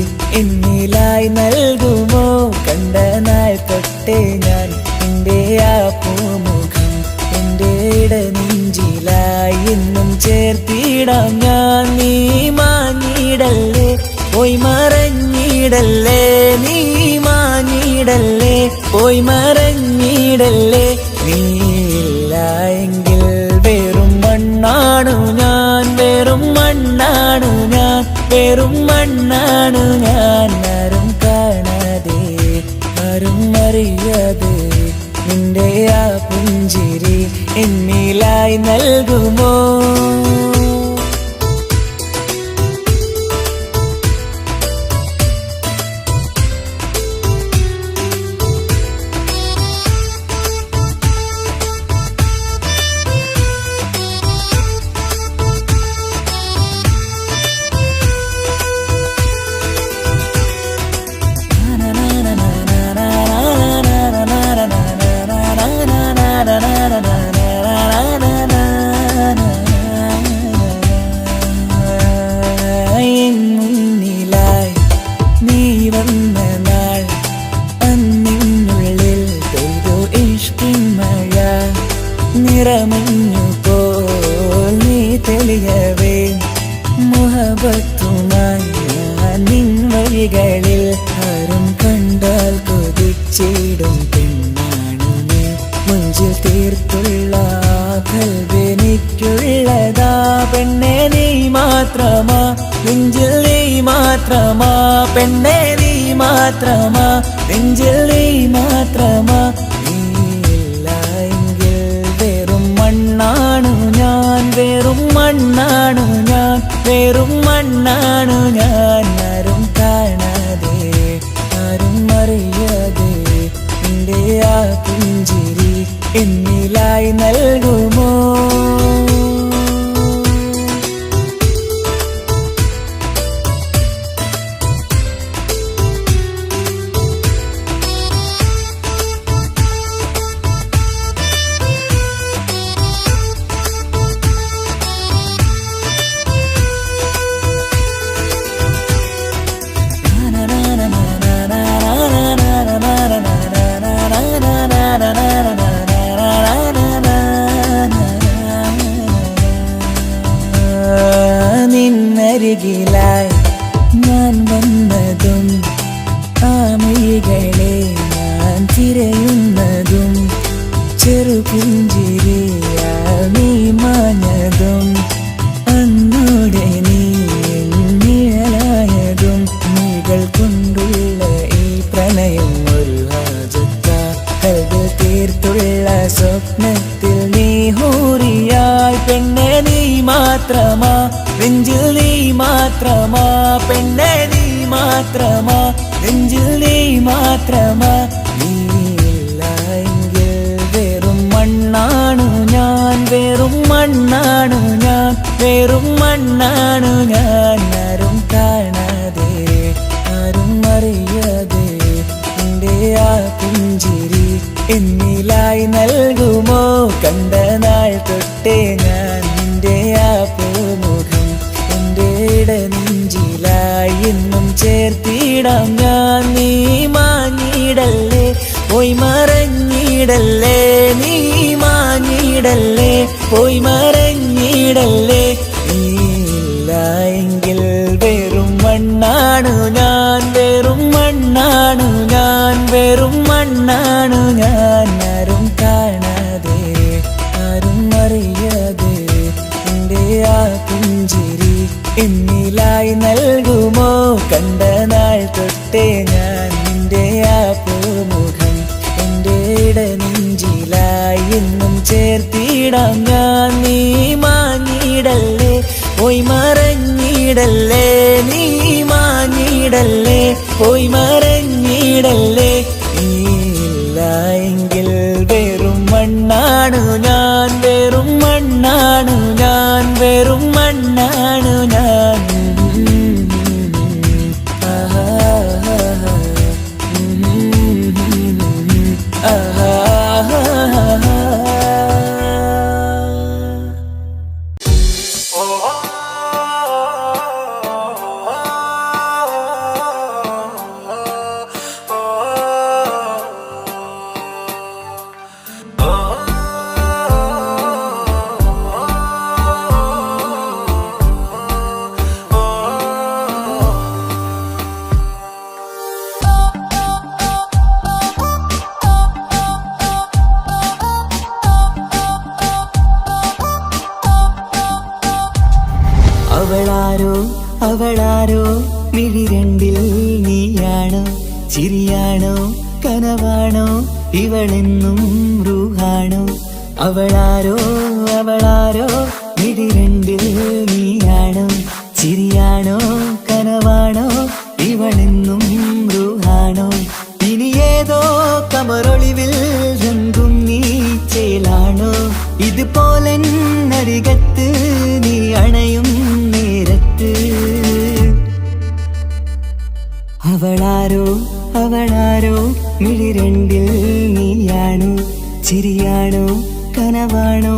എന്നിലായി നൽകുമോ? കണ്ട നാൾ തൊട്ടേ ഞാൻ എൻ്റെ ആ പൂമുഖം എൻ്റെ ഇടനെഞ്ചിലായി എന്നും ചേർത്തിടാം ഞാൻ. നീ മാഞ്ഞിടല്ലേ, പോയി മറഞ്ഞിടല്ലേ, നീ മാഞ്ഞിടല്ലേ, പോയി മറഞ്ഞിടല്ലേ. നീയില്ല എങ്കിൽ വെറും മണ്ണാണു ഞാൻ, വെറും മണ്ണാണു ഞാൻ, വെറും മണ്ണാണു ഞാൻ. ആരും കാണാതെ ആരും അറിയാതെ നിന്റെ ആ പുഞ്ചിരി എന്നിലായി നൽകുമോ? മുന്നിലായി നീ വന്ന നാൾ അന്നിനുള്ളിൽ പെയ്തു ഇഷ്കിൻ മഴ. നിറമഞ്ഞു പോൽ നീ തെളിയവേ മുഹബത്തുമായി ഞാൻ നിൻ വഴികളിൽ. ആരും കണ്ടാൽ കൊതിച്ചിടും പെണ്ണാണു നീ. മുഞ്ചിൽ തീർത്തുള്ള കൽവെനിക്കുള്ളതാ പെണ്ണെ നീ മാത്രമാ, നെഞ്ചിൽ നീ മാത്രമാ, പെണ്ണെ നീ മാത്രമാ, നെഞ്ചിൽ നീ മാത്രമാ. നീയില്ല എങ്കിൽ വെറും മണ്ണാണു ഞാൻ, വെറും മണ്ണാണു ഞാൻ, വെറും മണ്ണാണു ഞാൻ. ആരും കാണാതെ ആരും അറിയാതെ നിന്റെ ആ പുഞ്ചിരി എന്നിലായി നൽകുമോ? നിന്നരികിലായി ഞാൻ വന്നതും ആ മിഴികളെ ഞാൻ തിരയുന്നതും ചെറുപുഞ്ചിരിയാൽ നീ മാഞ്ഞതും അന്നോടെ നീ നിഴലായതും നീകൾ കൊണ്ടുള്ള ഈ പ്രണയം ഒരു ഹാജത്ത കൽവിൽ തീർത്തുള്ള സ്വപ്നത്തിൽ നീ ഹൂറിയായി പെണ്ണെ നീ മാത്രമാ, നെഞ്ചിൽ നീ മാത്രമാ, പെണ്ണെ നീ മാത്രമാ, നെഞ്ചിൽ നീ മാത്രമാ. നീയില്ല എങ്കിൽ വെറും മണ്ണാണു ഞാൻ, വെറും മണ്ണാണു ഞാൻ, വെറും മണ്ണാണു ഞാൻ. ആരും കാണാതെ ആരും അറിയാതെ നിന്റെ ആ പുഞ്ചിരി എന്നിലായി നൽകുമോ? കണ്ട നാൾ തൊട്ടേ ഞാൻ നിന്റെ ആ പൂമുഖം എൻ്റെ ഇടനെഞ്ചിലായി എന്നും ചേർത്തിടാം ഞാൻ. നീ മാഞ്ഞിടല്ലേ, പോയി മറഞ്ഞിടല്ലേ, നീ മാഞ്ഞിടല്ലേ, പോയി മറഞ്ഞിടല്ലേ. നീയില്ല എങ്കിൽ വെറും മണ്ണാണു ഞാൻ, വെറും മണ്ണാണു ഞാൻ, വെറും മണ്ണാണു ഞാൻ. ആരും കാണാതെ ആരും അറിയാതെ എൻ്റെ ആ പുഞ്ചിരി എന്നിലായി നൽകുമോ? കണ്ട നാൾ തൊട്ടേ ഞാൻ നിന്റെ ആ പൂമുഖം എൻ്റെ ഇടനെഞ്ചിലായി എന്നും ചേർത്തിടാം ഞാൻ. നീ മാഞ്ഞിടല്ലേ, പോയി മറഞ്ഞിടല്ലേ, നീ മാഞ്ഞിടല്ലേ, പോയി മറഞ്ഞിടല്ലേ. നീയില്ല എങ്കിൽ വെറും മണ്ണാണു ഞാൻ, വെറും മണ്ണാണു ഞാൻ, വെറും മണ്ണാണു ഞാൻ. അവളാരോ അവളാരോ മിഴി രണ്ടിൽ നീയാണോ? ചിരിയാണോ കനവാണോ ഇവളെന്നും റൂഹാണോ? അവളാരോ അവളാരോ മിഴി രണ്ടിൽ നീയാണോ? ചിരിയാണോ കനവാണോ ഇവളെന്നും റൂഹാണോ? ഇനി ഏതോ കമറൊളിവിൽ രംഗും നീ ചേലാണോ? ഇതുപോലെ നരികത്ത് നീ അണയും നേരത്ത്. അവളാരോ അവളാരോ മിഴി രണ്ടിൽ നീയാണോ? ചിരിയാണോ കനവാണോ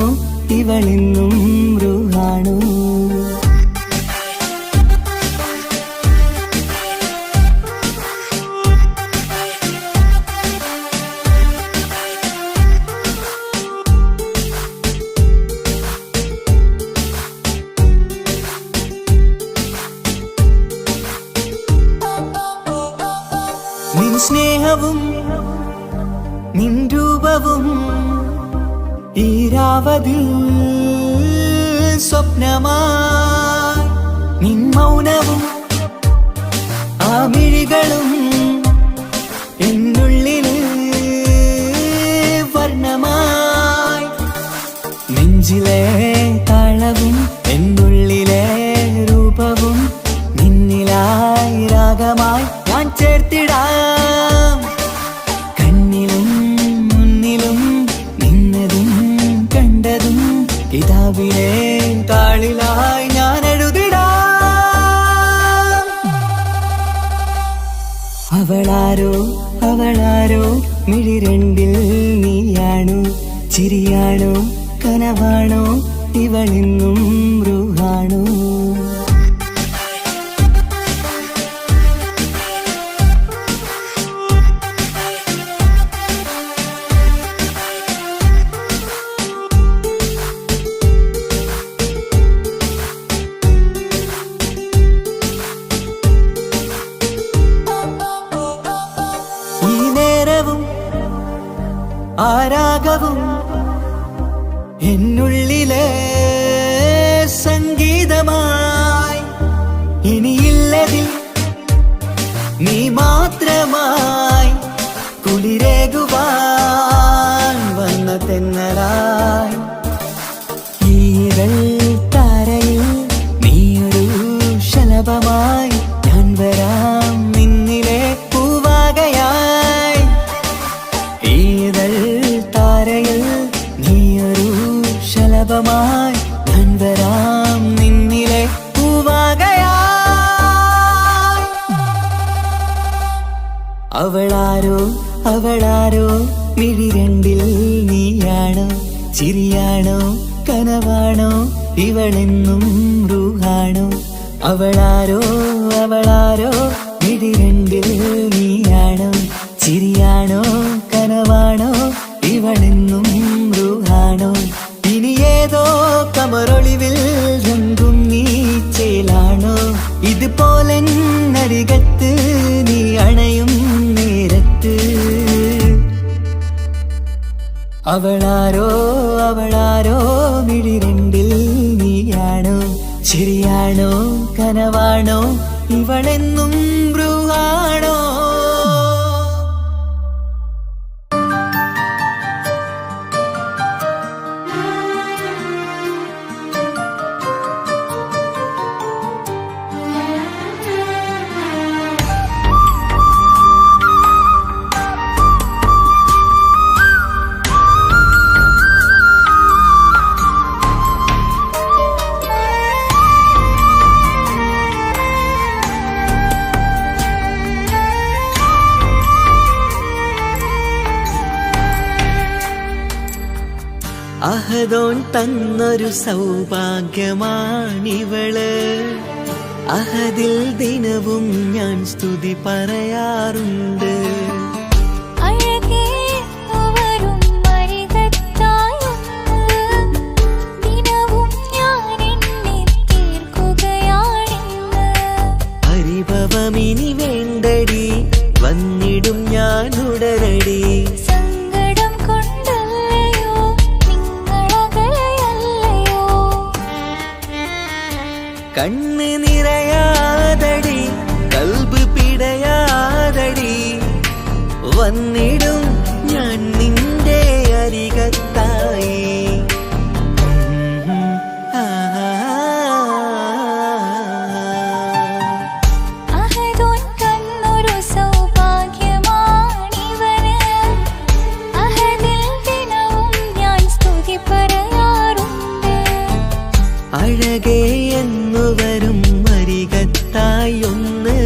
ഇവളെന്നും റൂഹാണോ? നിൻ സ്നേഹവും നിൻ രൂപവും ഈരാവതിൽ സ്വപ്നമായി. നിൻ മൗനവും ആ മിഴികളും എന്നുള്ളിൽ വർണ്ണമായി. നെഞ്ചിലെ താളവും എന്നുള്ളിലെ രൂപവും നിന്നിലായി രാഗമായി ഞാൻ ചേർത്തിടാം. കണ്ണിലും മുന്നിലും നിന്നതും കണ്ടതും കിതാബിലെ താളിലായി ഞാൻ എഴുതിടാം. അവളാരോ അവളാരോ മിഴി രണ്ടിൽ നീയാണോ? ചിരിയാണോ കനവാണോ ഇവളെന്നും റൂഹാണോ? ആരാഗവും എന്നുള്ളിലെ സംഗീതമായി. ഇനിയില്ലതിൽ നീ മാത്രമായി കുളിരേകുവാൻ വന്ന തെന്നലായി. ഈരൽ താരയിൽ നീയൊരു ശലഭമായി ഞാൻ വരാം നിന്നിലെ പൂവാകയായി. ഈരൽ താരയിൽ നീയൊരു ശലഭമായി ഞാൻ വരാം നിന്നിലെ പൂവാകയായി. അവളാരോ അവളാരോ മിഴി രണ്ടിൽ നീയാണോ? ചിരിയാണോ കനവാണോ ഇവളെന്നും റൂഹാണോ? അവളാരോ അവളാരോ മിഴി രണ്ടിൽ നീയാണോ ചിരിയാണോ കനവാണോ ഇവളെന്നും റൂഹാണോ ഇനി ഏതോ കമറൊളിവിൽ രംഗും നീ ചേലാണോ ഇതുപോലെ നരികത്ത് നീ അണയും നേരത്ത് അവളാരോ അവളാരോ മിഴി രണ്ടിൽ നീയാണോ ശരിയാണോ കനവാണോ ഇവളെന്നും ബ്രൂഹാണോ അഹദോൻ തന്നൊരു സൗഭാഗ്യമാണിവള് അഹദിൽ ദിനവും ഞാൻ സ്തുതി പറയാറുണ്ട് പരിഭവമിനി വേണ്ടടി വന്നിടും ഞാൻ ഉടനടി കണ്ണ് നിറയാതടി കൽബ് പിടയാതടി വന്നിടും ഞാൻ നിന്റെ അരികത്തായി അഴകേ എന്നുവരും അരികത്തായൊന്ന്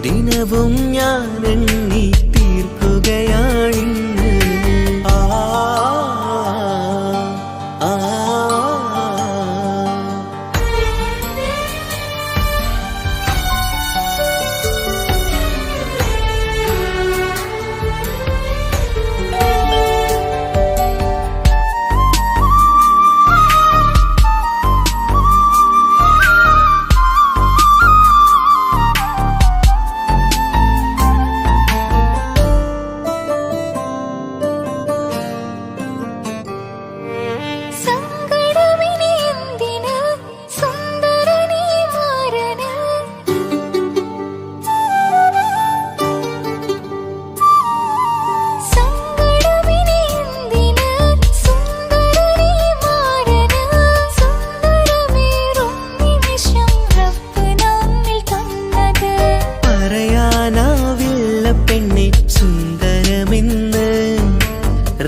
ദിനവും ഞാൻ എണ്ണി തീർക്കുകയാണിന്ന്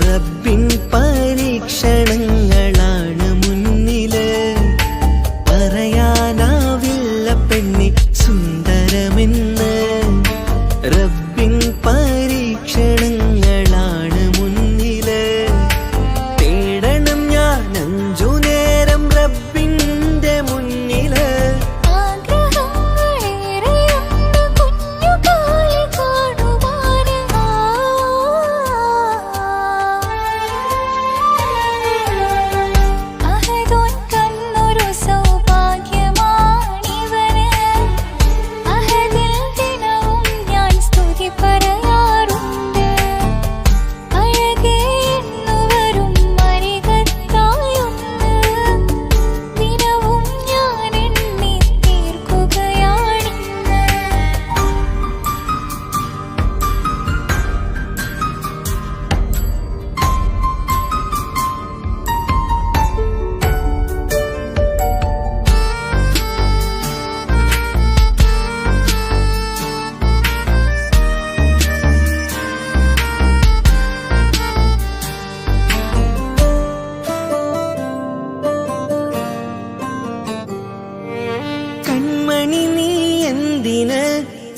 റബ്ബിൻ പരീക്ഷണങ്ങളാണ് മുന്നില് പറയാനാവില്ല പെണ്ണെ സുന്ദരമെന്ന് റബ്ബിൻ പരീക്ഷണങ്ങളാണ് മുന്നില് തേടണം ഞാൻ 5 നേരം റബ്ബിന്റെ മുന്നില്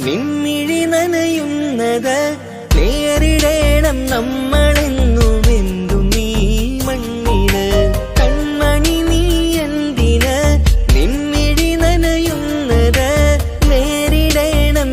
നിൻമിഴി നനയുന്നത് നേരിടേണം നമ്മളെന്നും എന്തും ഈ മണ്ണില് കൺമണി നീ എന്തിന് നിൻമിഴി നനയുന്നത് നേരിടേണം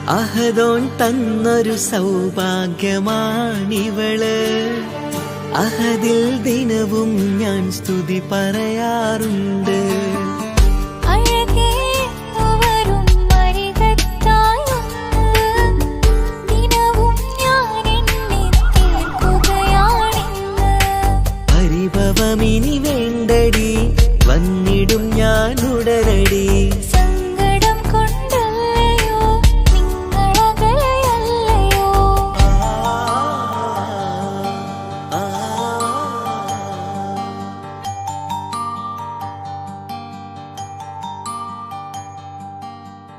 അഹദോൻ തന്നൊരു സൗഭാഗ്യമാണിവള്. അഹദിൽ ദിനവും ഞാൻ സ്തുതി പറയാറുണ്ട്.